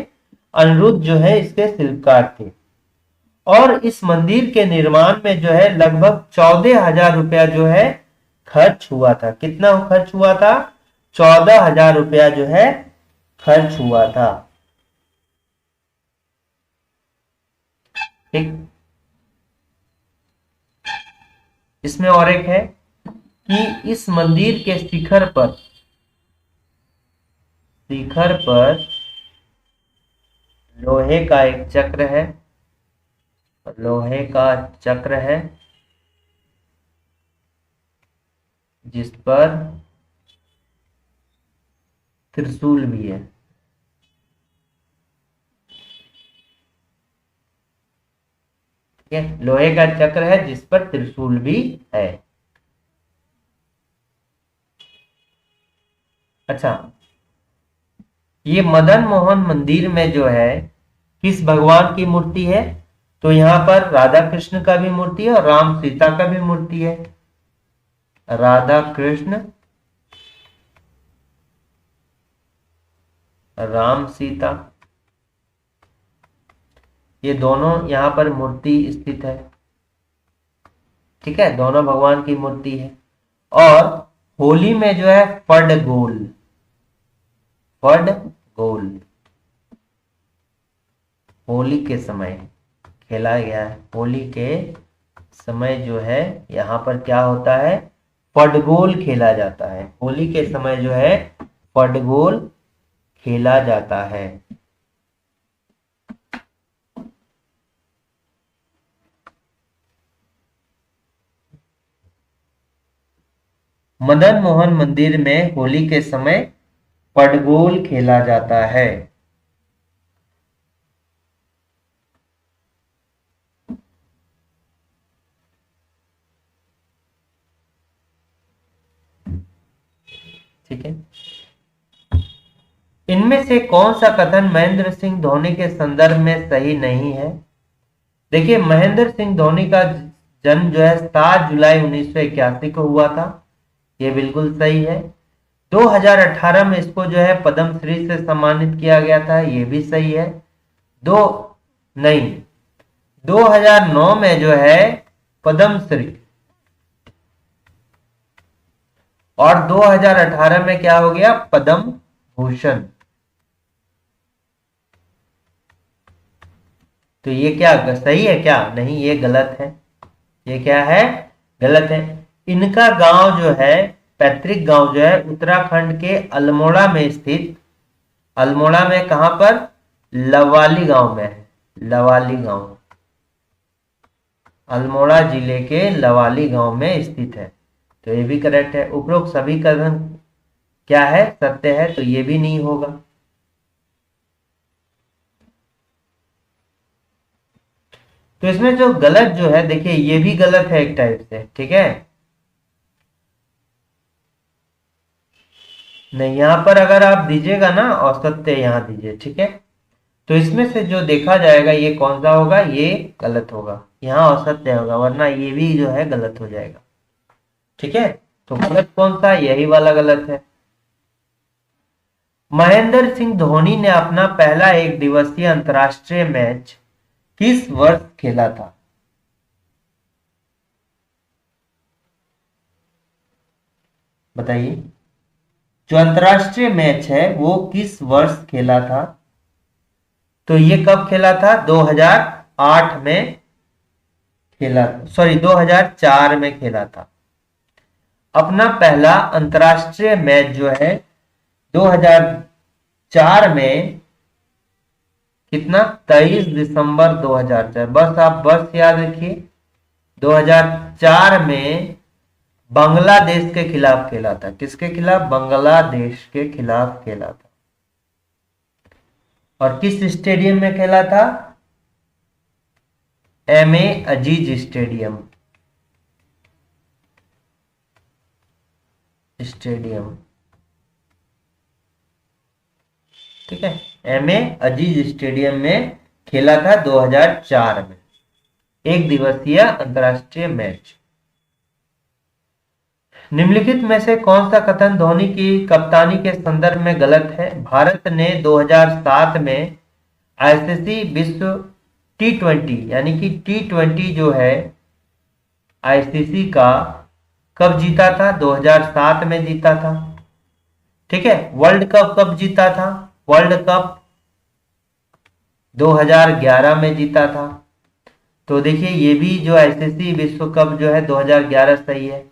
अनिरुद्ध जो है इसके शिल्पकार थे। और इस मंदिर के निर्माण में जो है लगभग 14,000 रुपया जो है खर्च हुआ था। कितना खर्च हुआ था? 14,000 रुपया जो है खर्च हुआ था। ठीक, इसमें और एक है कि इस मंदिर के शिखर पर लोहे का एक चक्र है, लोहे का चक्र है जिस पर त्रिशूल भी है। ठीक है, लोहे का चक्र है जिस पर त्रिशूल भी है। अच्छा, ये मदन मोहन मंदिर में जो है किस भगवान की मूर्ति है? तो यहां पर राधा कृष्ण का भी मूर्ति है और राम सीता का भी मूर्ति है। राधा कृष्ण, राम सीता, ये दोनों यहां पर मूर्ति स्थित है। ठीक है, दोनों भगवान की मूर्ति है। और होली में जो है फडगोल, फडगोल होली के समय खेला गया है। होली के समय जो है यहाँ पर क्या होता है, फुटबॉल खेला जाता है। होली के समय जो है फुटबॉल खेला जाता है। मदन मोहन मंदिर में होली के समय फुटबॉल खेला जाता है। ठीक है, इनमें से कौन सा कथन महेंद्र सिंह धोनी के संदर्भ में सही नहीं है? देखिए, महेंद्र सिंह धोनी का जन्म जो है 7 जुलाई 1981 को हुआ था, ये बिल्कुल सही है। 2018 में इसको जो है पद्म श्री से सम्मानित किया गया था, ये भी सही है। दो नहीं 2009 में जो है पद्म श्री, और 2018 में क्या हो गया, पद्म भूषण। तो ये क्या सही है क्या? नहीं, ये गलत है। ये क्या है? गलत है। इनका गांव जो है, पैतृक गांव जो है उत्तराखंड के अल्मोड़ा में स्थित, अल्मोड़ा में कहां पर? लवाली गांव में है। लवाली गांव अल्मोड़ा जिले के लवाली गांव में स्थित है। तो ये भी करेक्ट है। उपरोक्त सभी कथन क्या है, सत्य है, तो ये भी नहीं होगा। तो इसमें जो गलत जो है, देखिए ये भी गलत है एक टाइप से, ठीक है। नहीं, यहां पर अगर आप दीजिएगा ना औसत्य, यहां दीजिए, ठीक है। तो इसमें से जो देखा जाएगा ये कौन सा होगा, ये गलत होगा। यहाँ औसत्य होगा, वरना ये भी जो है गलत हो जाएगा, ठीक है। तो गलत कौन सा? यही वाला गलत है। महेंद्र सिंह धोनी ने अपना पहला एक दिवसीय अंतर्राष्ट्रीय मैच किस वर्ष खेला था? बताइए, जो अंतर्राष्ट्रीय मैच है वो किस वर्ष खेला था? तो ये कब खेला था? 2008 में खेला, सॉरी 2004 में खेला था। अपना पहला अंतर्राष्ट्रीय मैच जो है 2004 में, कितना? 23 दिसंबर 2004। बस आप बस याद रखिए, 2004 में बांग्लादेश के खिलाफ खेला था। किसके खिलाफ? बांग्लादेश के खिलाफ खेला था। और किस स्टेडियम में खेला था? एमए अजीज स्टेडियम, ठीक है। एमए अजीज स्टेडियम में खेला था 2004 में, एक दिवसीय अंतर्राष्ट्रीय मैच। निम्नलिखित में से कौन सा कथन धोनी की कप्तानी के संदर्भ में गलत है? भारत ने 2007 में आईसीसी विश्व टी20 यानी कि टी20 जो है आईसीसी का, कब जीता था? 2007 में जीता था, ठीक है। वर्ल्ड कप कब जीता था? वर्ल्ड कप 2011 में जीता था। तो देखिए ये भी जो आईसीसी विश्व कप जो है 2011 सही है।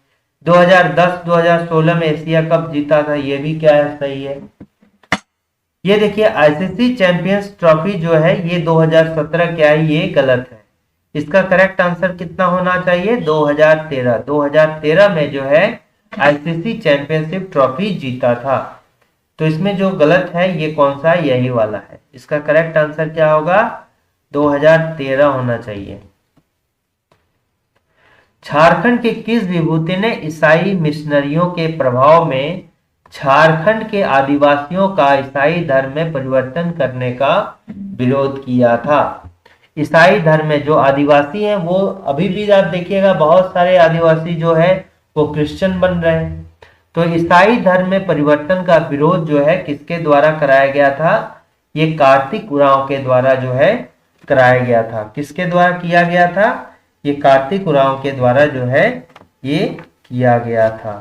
2010 2016 में एशिया कप जीता था, ये भी क्या है? सही है। ये देखिए आईसीसी चैंपियंस ट्रॉफी जो है ये 2017 क्या है? ये गलत है। इसका करेक्ट आंसर कितना होना चाहिए? 2013। 2013 में जो है आईसीसी चैंपियनशिप ट्रॉफी जीता था। तो इसमें जो गलत है ये कौन सा? यही वाला है। इसका करेक्ट आंसर क्या होगा? 2013 होना चाहिए। झारखंड के किस विभूति ने ईसाई मिशनरियों के प्रभाव में झारखंड के आदिवासियों का ईसाई धर्म में परिवर्तन करने का विरोध किया था? ईसाई धर्म में जो आदिवासी हैं वो अभी भी आप देखिएगा बहुत सारे आदिवासी जो है वो क्रिश्चियन बन रहे हैं। तो ईसाई धर्म में परिवर्तन का विरोध जो है किसके द्वारा कराया गया था? ये कार्तिक उरांव के द्वारा जो है कराया गया था। किसके द्वारा किया गया था? ये कार्तिक उरांव के द्वारा जो है ये किया गया था।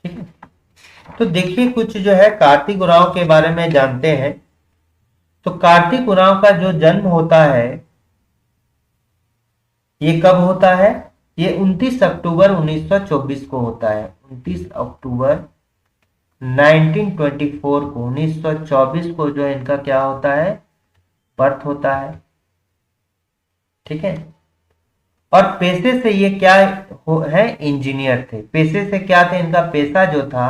ठीक है, तो देखिए कुछ जो है कार्तिक उरांव के बारे में जानते हैं। तो कार्तिक उरांव का जो जन्म होता है ये कब होता है? ये 29 अक्टूबर 1924 को होता है। 29 अक्टूबर 1924 को, 1924 को जो है इनका क्या होता है? बर्थ होता है। ठीक है, और पेशे से ये क्या है? इंजीनियर थे। पेशे से क्या थे? इनका पेशा जो था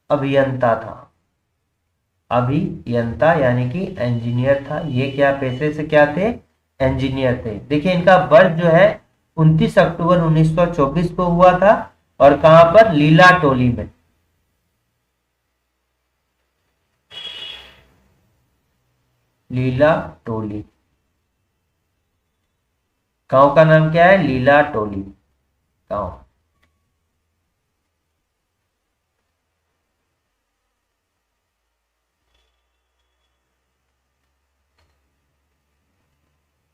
अभियंता था। अभियंता यानी कि इंजीनियर था। ये क्या पेशे से क्या थे? इंजीनियर थे। देखिए इनका बर्थ जो है 29 अक्टूबर 1924 को हुआ था, और कहां पर? लीला टोली में। लीला टोली, गांव का नाम क्या है? लीला टोली गांव।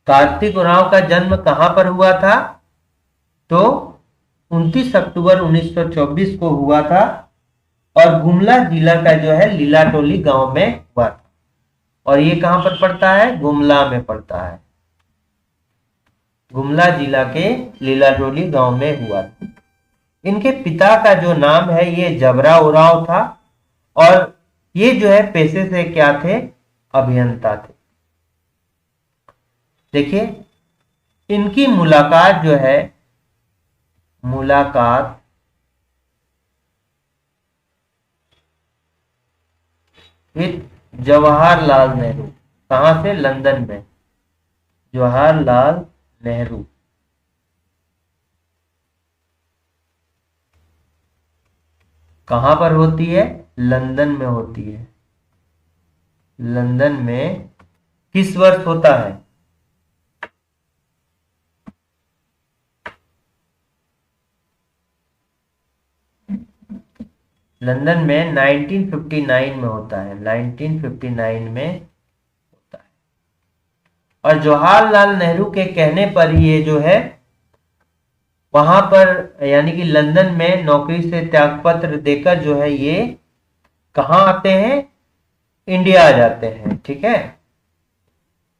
कार्तिक उरांव का जन्म कहां पर हुआ था? तो 29 अक्टूबर 1924 को हुआ था, और गुमला जिला का जो है लीला टोली गांव में हुआ था। और ये कहां पर पड़ता है? गुमला में पड़ता है। गुमला जिला के लीला टोली गांव में हुआ था। इनके पिता का जो नाम है ये जबरा उरांव था, और ये जो है पेशे से क्या थे? अभियंता थे। देखिए इनकी मुलाकात जो है, मुलाकात विद जवाहरलाल नेहरू, कहां से? लंदन में। जवाहरलाल नेहरू कहां पर होती है? लंदन में होती है। लंदन में किस वर्ष होता है? लंदन में 1959 में होता है। 1959 में होता है। और जवाहरलाल नेहरू के कहने पर ये जो है वहां पर यानी कि लंदन में नौकरी से त्यागपत्र देकर जो है ये कहां आते हैं? इंडिया आ जाते हैं। ठीक है,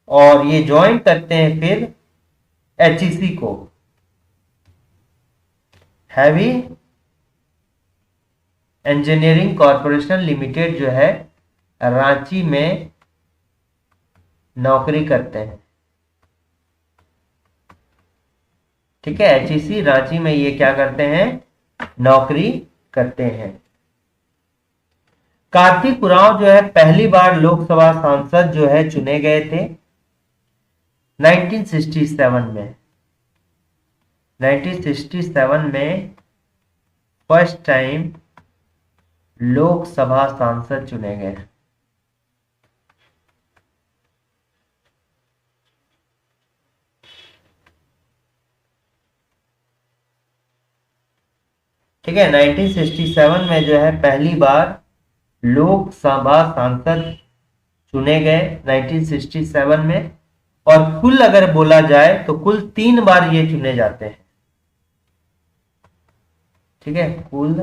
और ये ज्वाइन करते हैं फिर एचईसी को, हैवी इंजीनियरिंग कॉरपोरेशन लिमिटेड जो है रांची में नौकरी करते हैं। ठीक है, एचईसी रांची में ये क्या करते हैं? नौकरी करते हैं। कार्तिक उरांव जो है पहली बार लोकसभा सांसद जो है चुने गए थे 1967 में। 1967 में फर्स्ट टाइम लोकसभा सांसद चुने गए। ठीक है, 1967 में जो है पहली बार लोकसभा सांसद चुने गए 1967 में। और कुल अगर बोला जाए तो कुल 3 बार ये चुने जाते हैं। ठीक है, कुल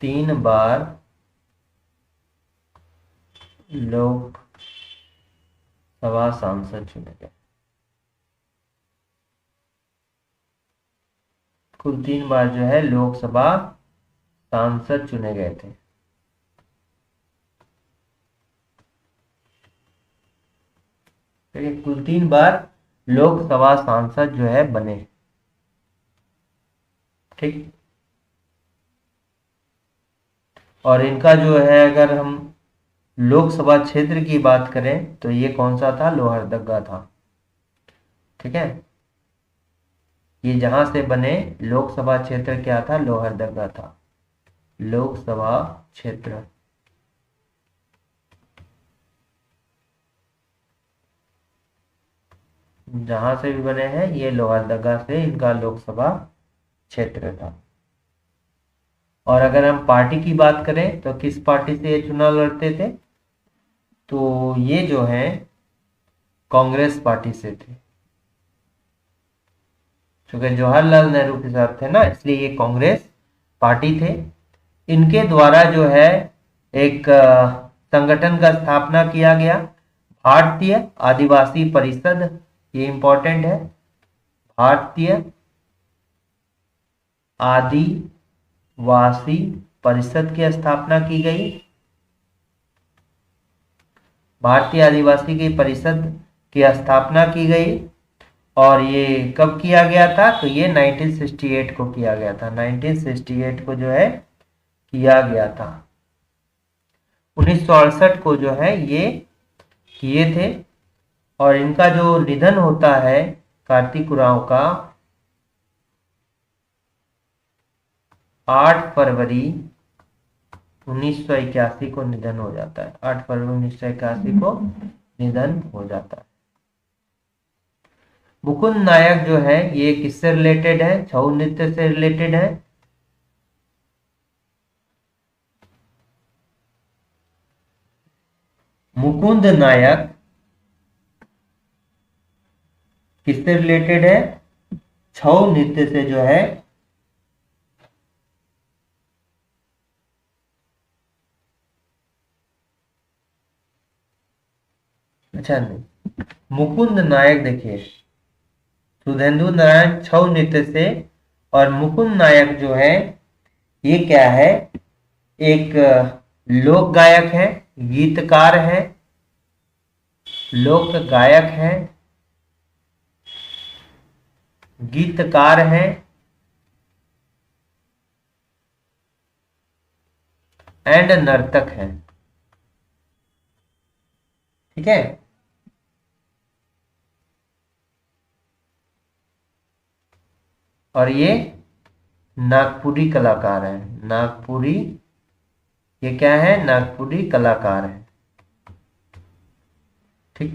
3 बार लोकसभा सांसद चुने गए। कुल 3 बार जो है लोकसभा सांसद चुने गए थे। ठीक है, कुल 3 बार लोकसभा सांसद जो है बने। ठीक, और इनका जो है अगर हम लोकसभा क्षेत्र की बात करें तो ये कौन सा था? लोहरदगा था। ठीक है, ये जहां से बने लोकसभा क्षेत्र क्या था? लोहरदगा था। लोकसभा क्षेत्र जहां से भी बने हैं ये लोहरदगा से इनका लोकसभा क्षेत्र था। और अगर हम पार्टी की बात करें तो किस पार्टी से ये चुनाव लड़ते थे? तो ये जो है कांग्रेस पार्टी से थे। क्योंकि जवाहरलाल नेहरू के साथ थे ना, इसलिए ये कांग्रेस पार्टी थे। इनके द्वारा जो है एक संगठन का स्थापना किया गया, भारतीय आदिवासी परिषद, ये इंपॉर्टेंट है, भारतीय आदिवासी परिषद की स्थापना की गई। भारतीय आदिवासी की परिषद की स्थापना की गई। और ये कब किया गया था? तो ये 1968 को किया गया था, 1968 को जो है किया गया था। 1968 को जो है ये किए थे। और इनका जो निधन होता है कार्तिक उरांव का 8 फरवरी 1981 को निधन हो जाता है। 8 फरवरी 1981 को निधन हो जाता है। मुकुंद नायक जो है ये किससे रिलेटेड है? छऊ नृत्य से रिलेटेड है। मुकुंद नायक किससे रिलेटेड है? छऊ नृत्य से जो है अच्छा नहीं, मुकुंद नायक देखिए, सुधेंदु नारायण छऊ नृत्य से, और मुकुंद नायक जो है ये क्या है? एक लोक गायक है, गीतकार है, लोक गायक है, गीतकार है एंड नर्तक है। ठीक है। और ये नागपुरी कलाकार है, नागपुरी, ये क्या है? नागपुरी कलाकार है। ठीक।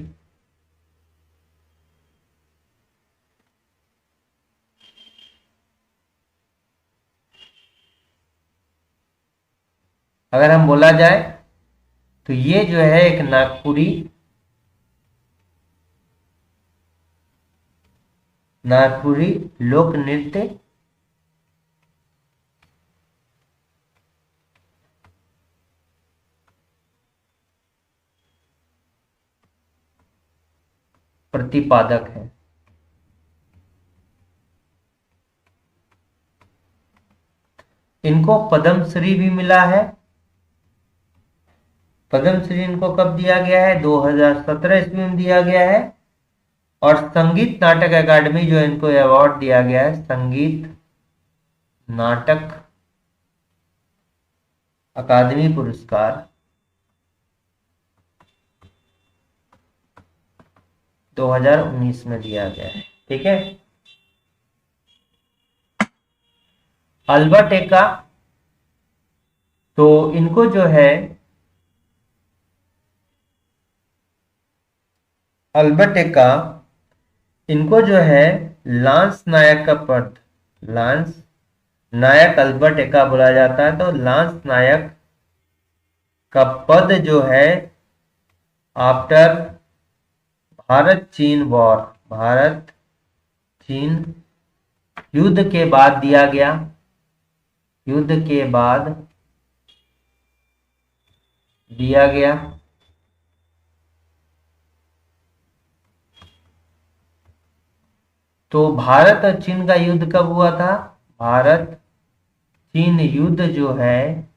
अगर हम बोला जाए तो ये जो है एक नागपुरी लोक नृत्य प्रतिपादक है। इनको पद्मश्री भी मिला है। पद्मश्री इनको कब दिया गया है? 2017 ईस्वी में दिया गया है। और संगीत नाटक अकादमी जो इनको अवार्ड दिया गया है, संगीत नाटक अकादमी पुरस्कार 2019 में दिया गया है। ठीक है। अल्बर्ट एक्का, तो इनको जो है अल्बर्ट एक्का, इनको जो है लांस नायक का पद, लांस नायक अल्बर्ट एक्का बोला जाता है। तो लांस नायक का पद जो है आफ्टर भारत चीन वॉर, भारत चीन युद्ध के बाद दिया गया, युद्ध के बाद दिया गया। तो भारत और चीन का युद्ध कब हुआ था? भारत चीन युद्ध जो है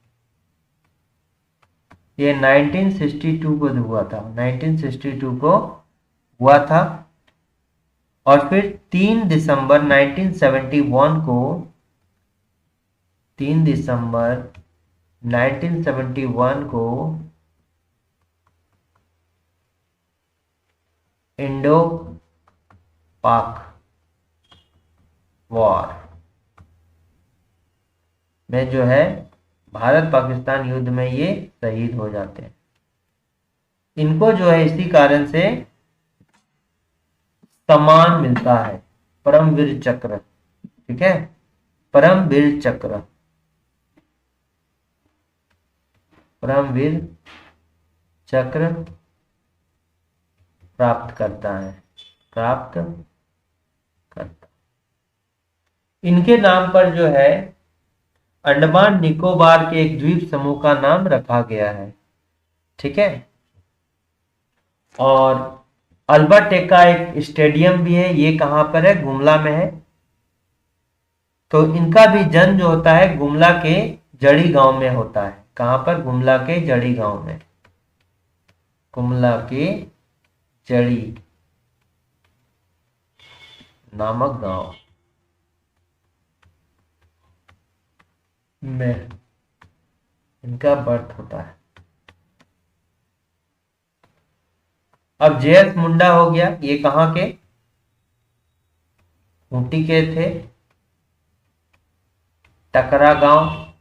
ये 1962 को हुआ था, 1962 को हुआ था। और फिर 3 दिसंबर 1971 को, 3 दिसंबर 1971 को इंडो पाक वॉर में जो है भारत पाकिस्तान युद्ध में ये शहीद हो जाते हैं। इनको जो है इसी कारण से सम्मान मिलता है, परमवीर चक्र। ठीक है, परमवीर चक्र, परमवीर चक्र प्राप्त करता है, प्राप्त करता। इनके नाम पर जो है अंडमान निकोबार के एक द्वीप समूह का नाम रखा गया है। ठीक है। और अल्बर्ट एक्का एक स्टेडियम भी है, ये कहां पर है? गुमला में है। तो इनका भी जन्म जो होता है गुमला के जड़ी गांव में होता है। कहां पर? गुमला के जड़ी गांव में। गुमला के जड़ी नामक गांव में इनका बर्थ होता है। अब जेएस मुंडा हो गया, ये कहां के? खूंटी के थे। टकरा गांव,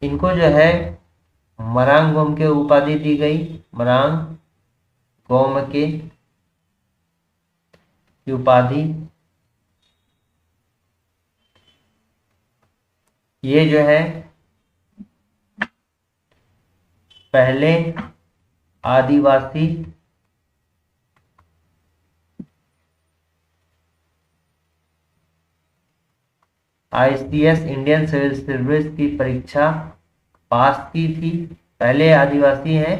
इनको जो है मरांग गोम के उपाधि दी गई। मरांग गोम के उपाधि। ये जो है पहले आदिवासी आईसीएस इंडियन सिविल सर्विस की परीक्षा पास की थी। पहले आदिवासी हैं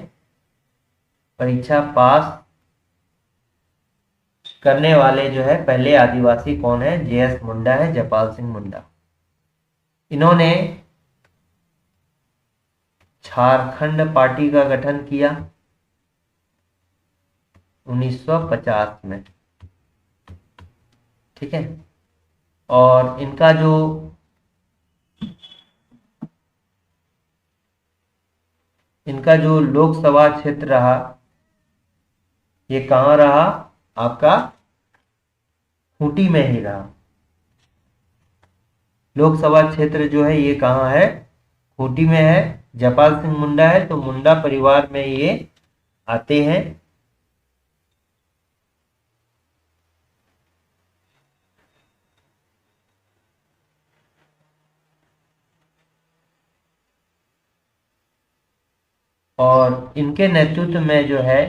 परीक्षा पास करने वाले जो है पहले आदिवासी कौन है? जेएस मुंडा है, जयपाल सिंह मुंडा। इन्होंने झारखंड पार्टी का गठन किया 1950 में। ठीक है। और इनका जो लोकसभा क्षेत्र रहा, ये कहां रहा? आपका खूंटी में ही रहा। लोकसभा क्षेत्र जो है ये कहां है? खूंटी में है। जयपाल सिंह मुंडा है तो मुंडा परिवार में ये आते हैं। और इनके नेतृत्व में जो है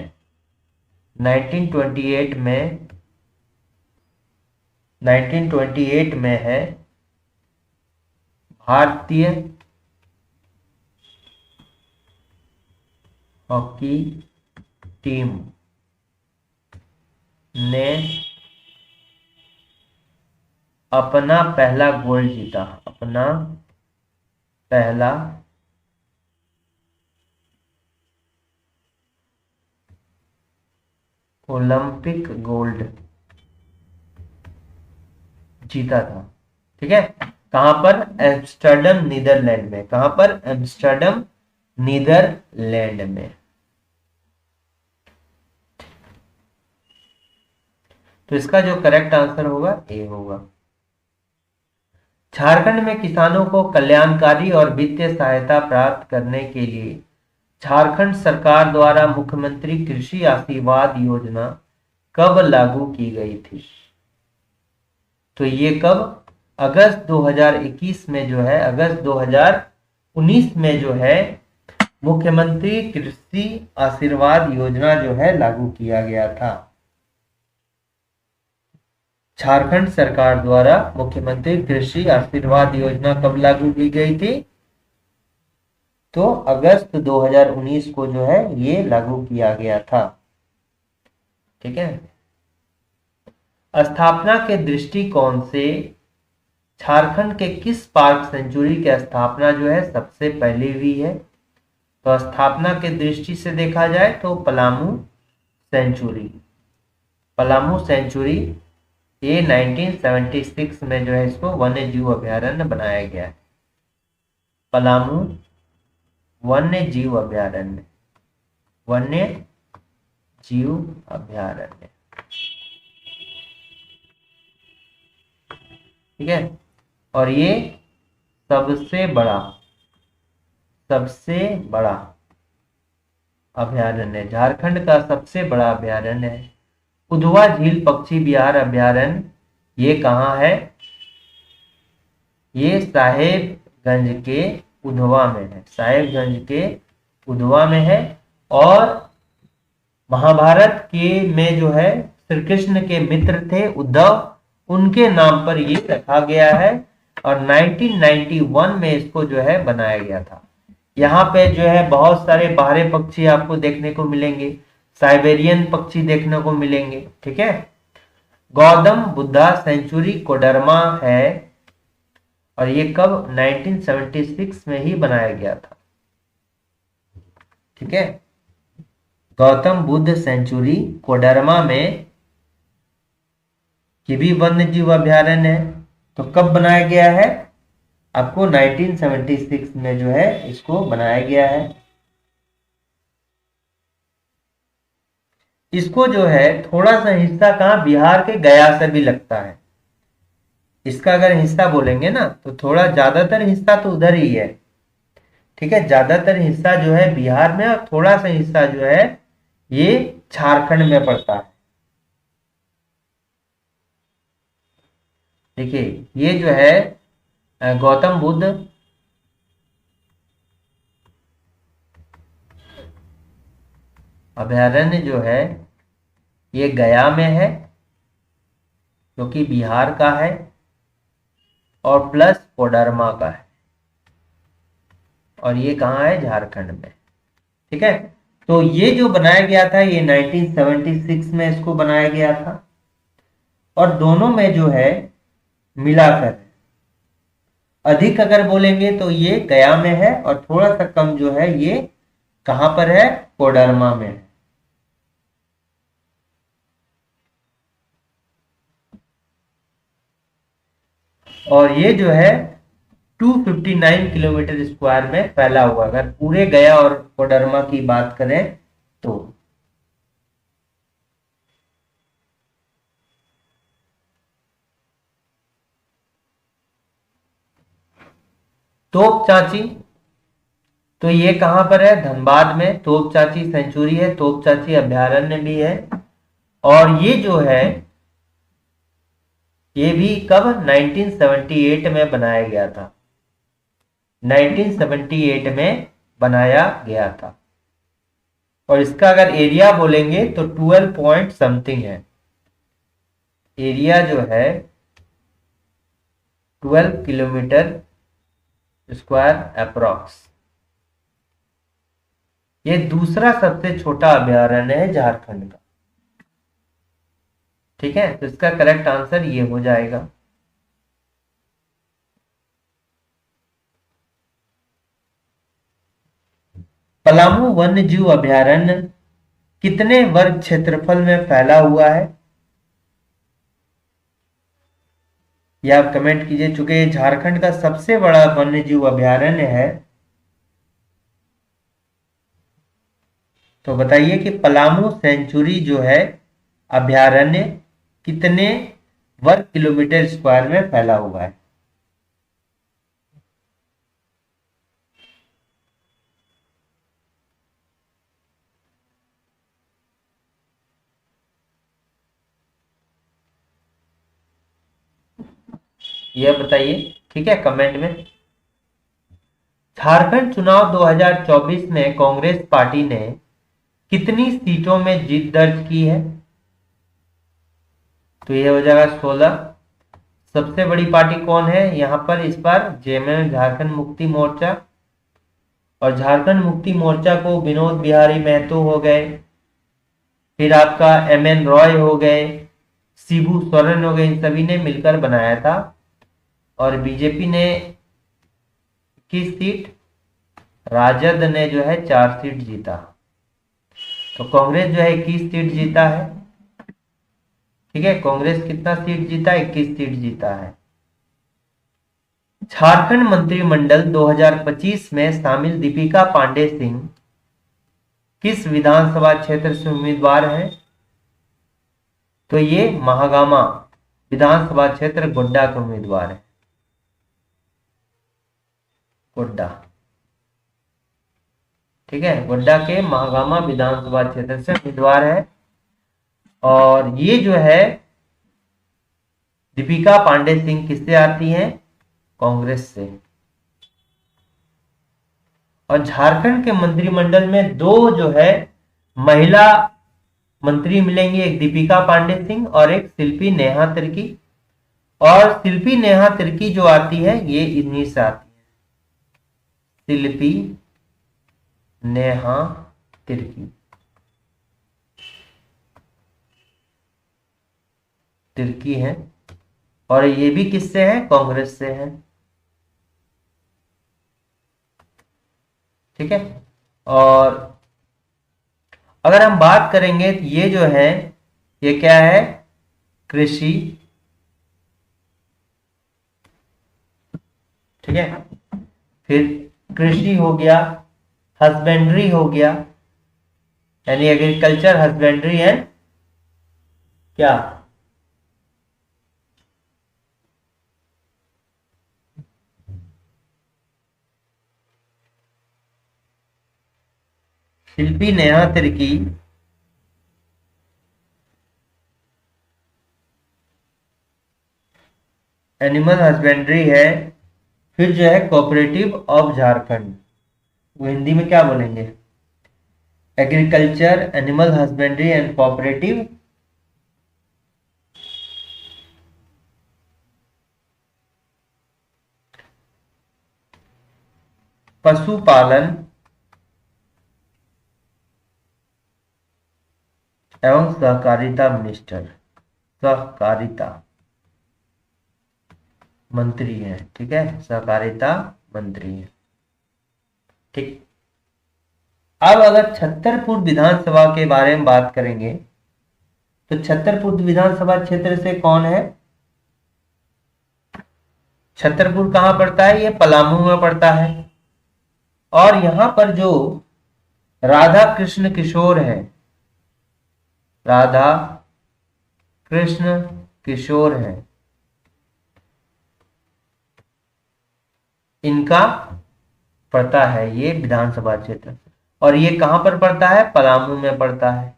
1928 में है भारतीय हॉकी टीम ने अपना पहला गोल्ड जीता। अपना पहला ओलंपिक गोल्ड जीता था। ठीक है। कहां पर? एम्स्टर्डम नीदरलैंड में। कहां पर? एम्स्टर्डम नीदरलैंड में। तो इसका जो करेक्ट आंसर होगा ए होगा। झारखंड में किसानों को कल्याणकारी और वित्तीय सहायता प्राप्त करने के लिए झारखंड सरकार द्वारा मुख्यमंत्री कृषि आशीर्वाद योजना कब लागू की गई थी? तो ये कब? अगस्त 2021 में जो है, अगस्त 2019 में जो है मुख्यमंत्री कृषि आशीर्वाद योजना जो है लागू किया गया था। झारखंड सरकार द्वारा मुख्यमंत्री कृषि आशीर्वाद योजना कब लागू की गई थी? तो अगस्त 2019 को जो है ये लागू किया गया था। ठीक है। स्थापना के दृष्टिकोण से झारखंड के किस पार्क सेंचुरी की स्थापना जो है सबसे पहले हुई है? तो स्थापना के दृष्टि से देखा जाए तो पलामू सेंचुरी। पलामू सेंचुरी ये 1976 में जो है इसको वन्य जीव अभयारण्य बनाया गया है। पलामू वन्य जीव अभयारण्य, वन्य जीव अभयारण्य। ठीक है। और ये सबसे बड़ा अभयारण्य, झारखंड का सबसे बड़ा अभयारण्य है। उधवा झील पक्षी विहार अभयारण्य ये कहाँ है? ये साहेबगंज के उधवा में है। साहेबगंज के उधवा में है। और महाभारत के में जो है श्री कृष्ण के मित्र थे उद्धव, उनके नाम पर ये रखा गया है और 1991 में इसको जो है बनाया गया था। यहाँ पे जो है बहुत सारे बाहरी पक्षी आपको देखने को मिलेंगे, साइबेरियन पक्षी देखने को मिलेंगे। ठीक है, गौतम बुद्धा सेंचुरी कोडरमा है और ये कब 1976 में ही बनाया गया था। ठीक है, गौतम बुद्ध सेंचुरी कोडरमा में ये भी वन्य जीव अभ्यारण्य है। तो कब बनाया गया है? आपको 1976 में जो है इसको बनाया गया है। इसको जो है थोड़ा सा हिस्सा कहाँ, बिहार के गया से भी लगता है। इसका अगर हिस्सा बोलेंगे ना तो थोड़ा ज्यादातर हिस्सा तो उधर ही है। ठीक है, ज्यादातर हिस्सा जो है बिहार में और थोड़ा सा हिस्सा जो है ये झारखंड में पड़ता है। देखिए ये जो है गौतम बुद्ध अभयारण्य जो है ये गया में है जो कि बिहार का है और प्लस कोडरमा का है और ये कहाँ है? झारखंड में। ठीक है, तो ये जो बनाया गया था ये 1976 में इसको बनाया गया था और दोनों में जो है मिलाकर अधिक अगर बोलेंगे तो ये गया में है और थोड़ा सा कम जो है ये कहां पर है? कोडरमा में है। और ये जो है 259 किलोमीटर स्क्वायर में फैला हुआ, अगर पूरे गया और कोडरमा की बात करें तो। तोप चाची, तो ये कहां पर है? धनबाद में तोप चाची सेंचुरी है, तोप चाची अभयारण्य भी है। और ये जो है ये भी कब? 1978 में बनाया गया था। 1978 में बनाया गया था और इसका अगर एरिया बोलेंगे तो 12 पॉइंट समथिंग है। एरिया जो है 12 किलोमीटर स्क्वायर अप्रॉक्स। ये दूसरा सबसे छोटा अभयारण्य है झारखंड का। ठीक है, तो इसका करेक्ट आंसर ये हो जाएगा। पलामू वन्य जीव अभयारण्य कितने वर्ग क्षेत्रफल में फैला हुआ है? यह आप कमेंट कीजिए। चूंकि ये झारखंड का सबसे बड़ा वन्य जीव अभयारण्य है तो बताइए कि पलामू सेंचुरी जो है अभयारण्य कितने वर्ग किलोमीटर स्क्वायर में फैला हुआ है? यह बताइए। ठीक है, कमेंट में। झारखंड चुनाव 2024 में कांग्रेस पार्टी ने कितनी सीटों में जीत दर्ज की है? तो यह हो जाएगा 16। सबसे बड़ी पार्टी कौन है यहां पर इस बार? जेएमएम झारखंड मुक्ति मोर्चा। और झारखंड मुक्ति मोर्चा को विनोद बिहारी महतो हो गए, फिर आपका एमएन रॉय हो गए, शिबू सोरेन हो गए, इन सभी ने मिलकर बनाया था। और बीजेपी ने 21 सीट, राजद ने जो है 4 सीट जीता। तो कांग्रेस जो है 21 सीट जीता है। ठीक है, कांग्रेस कितना सीट जीता? 21 सीट जीता है। झारखंड मंत्रिमंडल 2025 में शामिल दीपिका पांडे सिंह किस विधानसभा क्षेत्र से उम्मीदवार हैं? तो ये महागामा विधानसभा क्षेत्र गोड्डा के उम्मीदवार है। गोड्डा। ठीक है, गोड्डा के महागामा विधानसभा क्षेत्र से उम्मीदवार है। और ये जो है दीपिका पांडे सिंह किससे आती हैं? कांग्रेस से। और झारखंड के मंत्रिमंडल में 2 जो है महिला मंत्री मिलेंगे, एक दीपिका पांडे सिंह और एक शिल्पी नेहा तिर्की। और शिल्पी नेहा तिर्की जो आती है ये इन्हीं से आती है, शिल्पी नेहा तिर्की, तिर्की है, और ये भी किससे है? कांग्रेस से है। ठीक है। और अगर हम बात करेंगे तो ये जो है ये क्या है? कृषि। ठीक है। फिर कृषि हो गया, हस्बेंड्री हो गया, यानी एग्रीकल्चर, हस्बेंड्री एंड क्या? शिल्पी नेहा तिर्की एनिमल हस्बेंड्री है। फिर जो है कोऑपरेटिव ऑफ झारखंड, वो हिंदी में क्या बोलेंगे? Agriculture, animal husbandry and cooperative पशुपालन एवं सहकारिता मिनिस्टर, सहकारिता मंत्री हैं। ठीक है, सहकारिता मंत्री हैं। ठीक। अब अगर छतरपुर विधानसभा के बारे में बात करेंगे तो छतरपुर विधानसभा क्षेत्र से कौन है? छतरपुर कहां पड़ता है? ये पलामू में पड़ता है। और यहां पर जो राधा कृष्ण किशोर है, राधा कृष्ण किशोर है, इनका पड़ता है ये विधानसभा क्षेत्र। और ये कहां पर पड़ता है? पलामू में पड़ता है।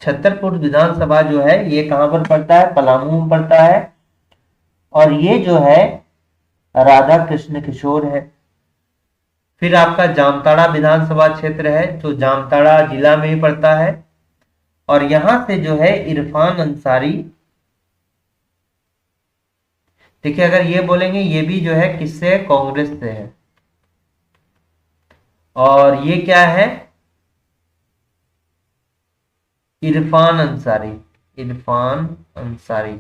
छतरपुर विधानसभा जो है ये कहां पर पड़ता है? पलामू में पड़ता है। और ये जो है राधा कृष्ण किशोर है। फिर आपका जामताड़ा विधानसभा क्षेत्र है जो जामताड़ा जिला में ही पड़ता है। और यहां से जो है इरफान अंसारी, देखिए अगर ये बोलेंगे ये भी जो है किससे है? कांग्रेस से है। और ये क्या है? इरफान अंसारी, इरफान अंसारी।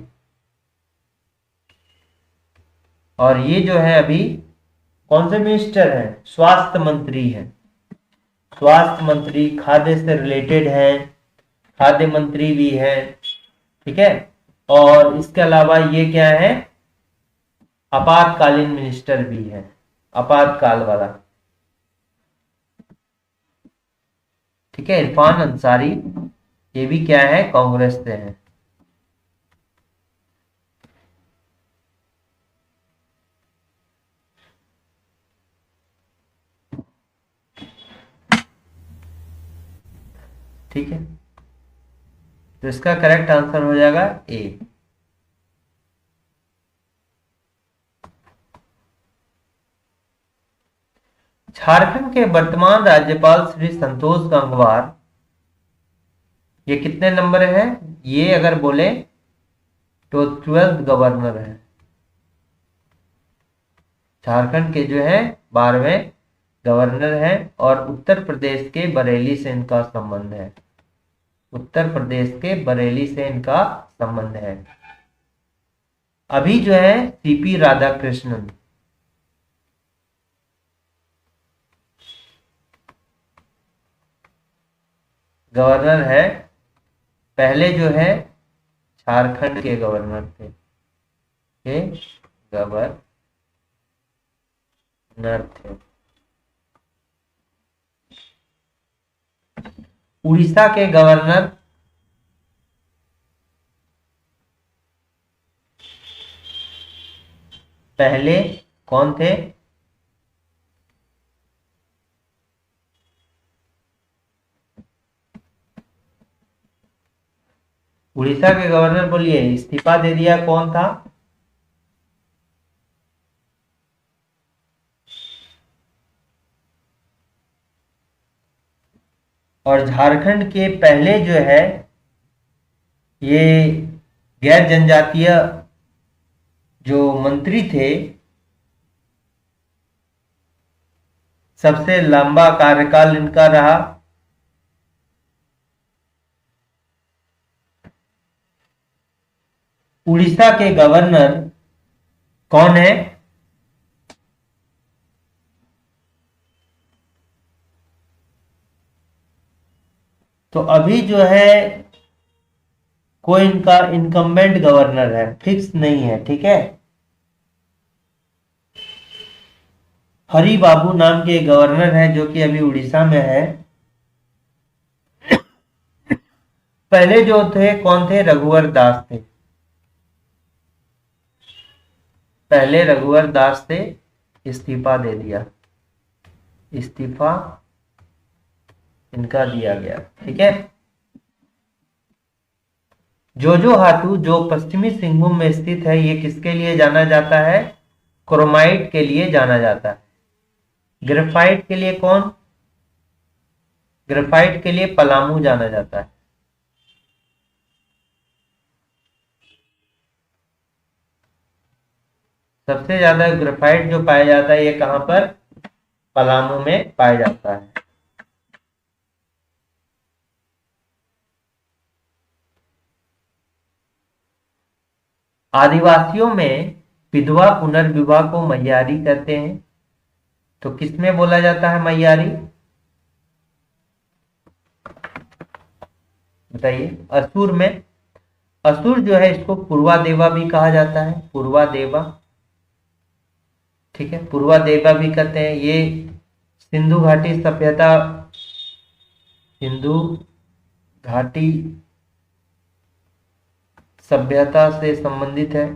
और ये जो है अभी कौन से मिनिस्टर हैं? स्वास्थ्य मंत्री हैं। स्वास्थ्य मंत्री, खाद्य से रिलेटेड है, खाद्य मंत्री भी है। ठीक है। और इसके अलावा ये क्या है? आपातकालीन मिनिस्टर भी है, आपातकाल वाला। ठीक है, इरफान अंसारी ये भी क्या है? कांग्रेस से है। ठीक है, तो इसका करेक्ट आंसर हो जाएगा ए। झारखंड के वर्तमान राज्यपाल श्री संतोष गंगवार, ये कितने नंबर है? ये अगर बोले तो 12th गवर्नर है। झारखंड के जो है 12वें गवर्नर हैं। और उत्तर प्रदेश के बरेली से इनका संबंध है। उत्तर प्रदेश के बरेली से इनका संबंध है। अभी जो है सीपी राधाकृष्णन, गवर्नर है। पहले जो है झारखंड के गवर्नर थे, के गवर्नर थे। उड़ीसा के गवर्नर पहले कौन थे? उड़ीसा के गवर्नर बोलिए, इस्तीफा दे दिया कौन था? और झारखंड के पहले जो है ये गैर जनजातीय जो मंत्री थे, सबसे लंबा कार्यकाल इनका रहा। उड़ीसा के गवर्नर कौन है? तो अभी जो है कोई इनका इनकम्बेंट गवर्नर है, फिक्स नहीं है, ठीक है। हरि बाबू नाम के गवर्नर हैं जो कि अभी उड़ीसा में है। पहले जो थे कौन थे? रघुवर दास थे। पहले रघुवर दास थे, इस्तीफा दे दिया, इस्तीफा इनका दिया गया, ठीक है। जोजोहातु जो पश्चिमी सिंहभूम में स्थित है, ये किसके लिए जाना जाता है? क्रोमाइट के लिए जाना जाता है। ग्रेफाइट के लिए कौन? ग्रेफाइट के लिए पलामू जाना जाता है। सबसे ज्यादा ग्रेफाइट जो पाया जाता है ये कहां पर? पलामू में पाया जाता है। आदिवासियों में विधवा पुनर्विवाह को मैयारी कहते हैं। तो किसमें बोला जाता है मैयारी? बताइए। असुर में। असुर जो है इसको पूर्वा देवा भी कहा जाता है, पूर्वा देवा, ठीक है, पूर्वा देवा भी कहते हैं। ये सिंधु घाटी सभ्यता, सिंधु घाटी सभ्यता से संबंधित है।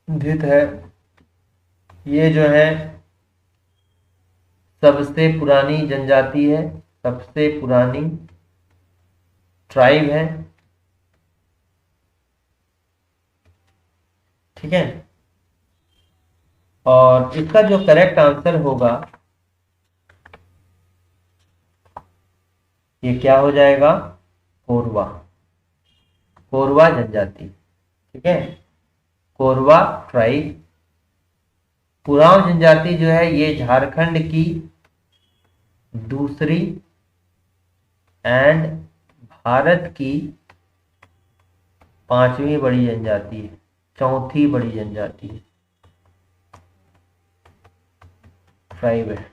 संबंधित है। ये जो है सबसे पुरानी जनजाति है, सबसे पुरानी ट्राइब है, ठीक है। और इसका जो करेक्ट आंसर होगा ये क्या हो जाएगा? कोरवा, कोरवा जनजाति, ठीक है, कोरवा ट्राइब। उरांव जनजाति जो है ये झारखंड की दूसरी एंड भारत की 5वीं बड़ी जनजाति है, चौथी बड़ी जनजाति है, ट्राइब है।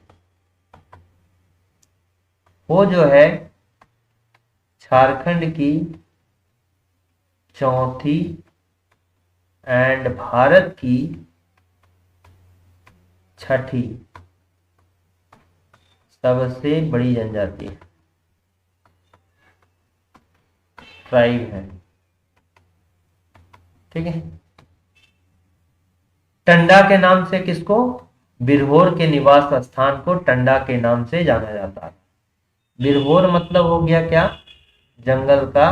वो जो है झारखंड की चौथी एंड भारत की 6ठी सबसे बड़ी जनजाति है, ट्राइब है, ठीक है। टंडा के नाम से किसको? बिरहोर के निवास स्थान को टंडा के नाम से जाना जाता है। बिरहोर मतलब हो गया क्या? जंगल का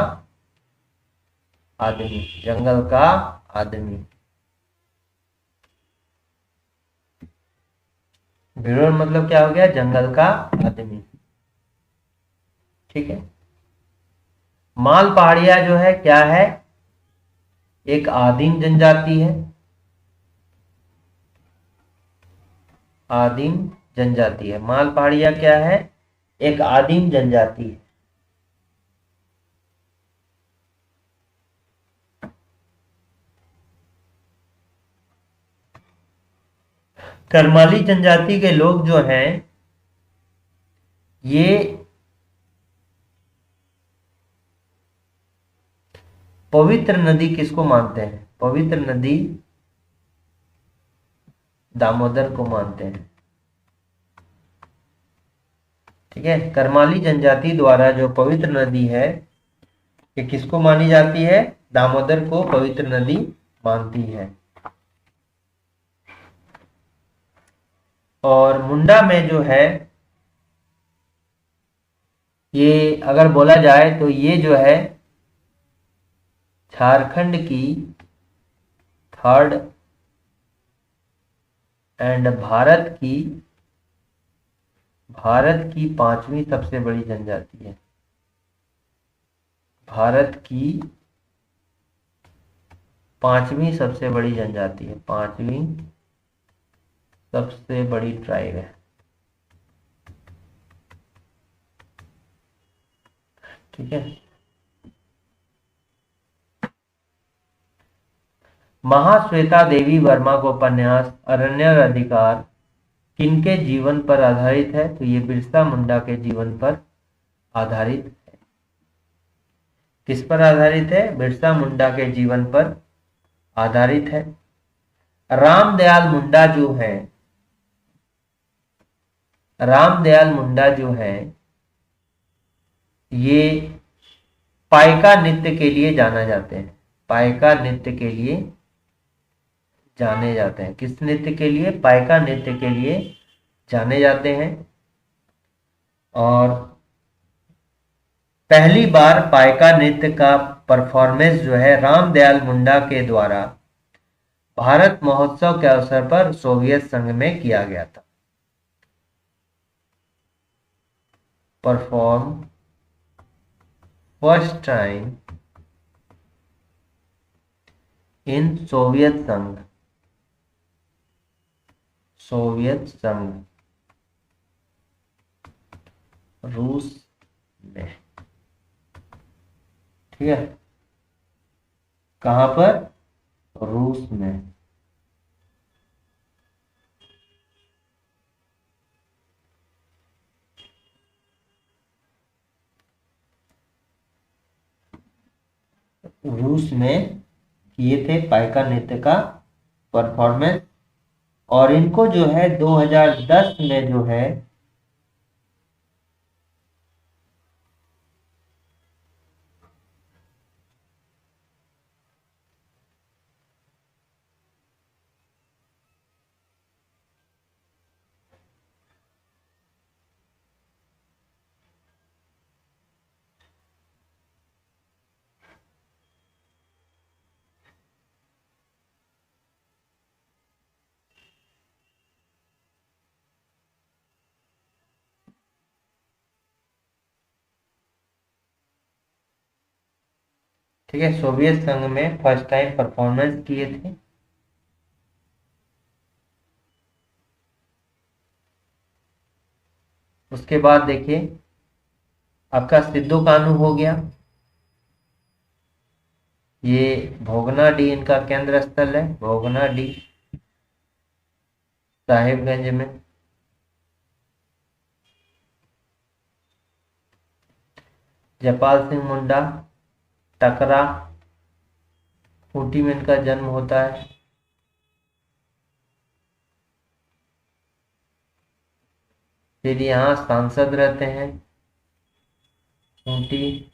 आदमी, जंगल का आदमी। बिरहोर मतलब क्या हो गया? जंगल का आदमी, ठीक है। माल पहाड़िया जो है क्या है? एक आदिम जनजाति है, आदिम जनजाति है। माल पहाड़िया क्या है? एक आदिम जनजाति है। करमाली जनजाति के लोग जो हैं ये पवित्र नदी किसको मानते हैं? पवित्र नदी दामोदर को मानते हैं, ठीक है। करमाली जनजाति द्वारा जो पवित्र नदी है ये किसको मानी जाती है? दामोदर को पवित्र नदी मानती है। और मुंडा में जो है ये अगर बोला जाए तो ये जो है झारखंड की 3rd एंड भारत की 5वीं सबसे बड़ी जनजाति है, भारत की 5वीं सबसे बड़ी जनजाति है, 5वीं सबसे बड़ी ट्राइब है। ठीक है। महाश्वेता देवी वर्मा का उपन्यास अरण्य अधिकार किनके जीवन पर आधारित है? तो ये बिरसा मुंडा के जीवन पर आधारित है। किस पर आधारित है? बिरसा मुंडा के जीवन पर आधारित है। रामदयाल मुंडा जो है, रामदयाल मुंडा जो है, ये पाइका नृत्य के लिए जाना जाते हैं। पाइका नृत्य के लिए जाने जाते हैं। किस नृत्य के लिए? पाइका नृत्य के लिए जाने जाते हैं। और पहली बार पाइका नृत्य का परफॉर्मेंस जो है रामदयाल मुंडा के द्वारा भारत महोत्सव के अवसर पर सोवियत संघ में किया गया था। Perform first time in Soviet संघ, सोवियत संघ, रूस में। ठीक है। कहां पर? रूस में। रूस में किए थे पाइका नृत्य का परफॉर्मेंस। और इनको जो है 2010 में जो है ठीक है, सोवियत संघ में फर्स्ट टाइम परफॉर्मेंस किए थे। उसके बाद देखिए आपका सिद्धू कान्हू हो गया। ये भोगनाडीह इनका केंद्र स्थल है, भोगनाडीह साहिबगंज में। जयपाल सिंह मुंडा टकरा, खूंटी में इनका जन्म होता है। फिर यहाँ सांसद रहते हैं, खूंटी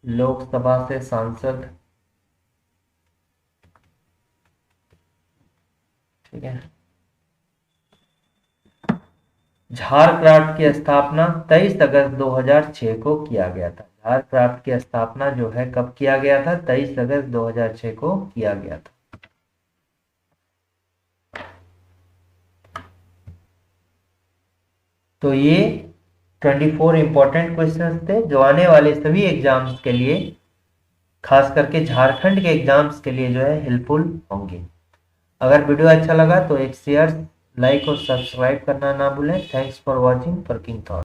लोकसभा से सांसद। ठीक है। झारक्राफ्ट की स्थापना 23 अगस्त 2006 को किया गया था। झारक्राफ्ट की स्थापना जो है कब किया गया था? 23 अगस्त 2006 को किया गया था। तो ये 24 इंपॉर्टेंट क्वेश्चंस थे जो आने वाले सभी एग्जाम्स के लिए, खास करके झारखंड के एग्जाम्स के लिए जो है हेल्पफुल होंगे। अगर वीडियो अच्छा लगा तो एक शेयर, लाइक और सब्सक्राइब करना ना भूलें। Thanks for watching working thought.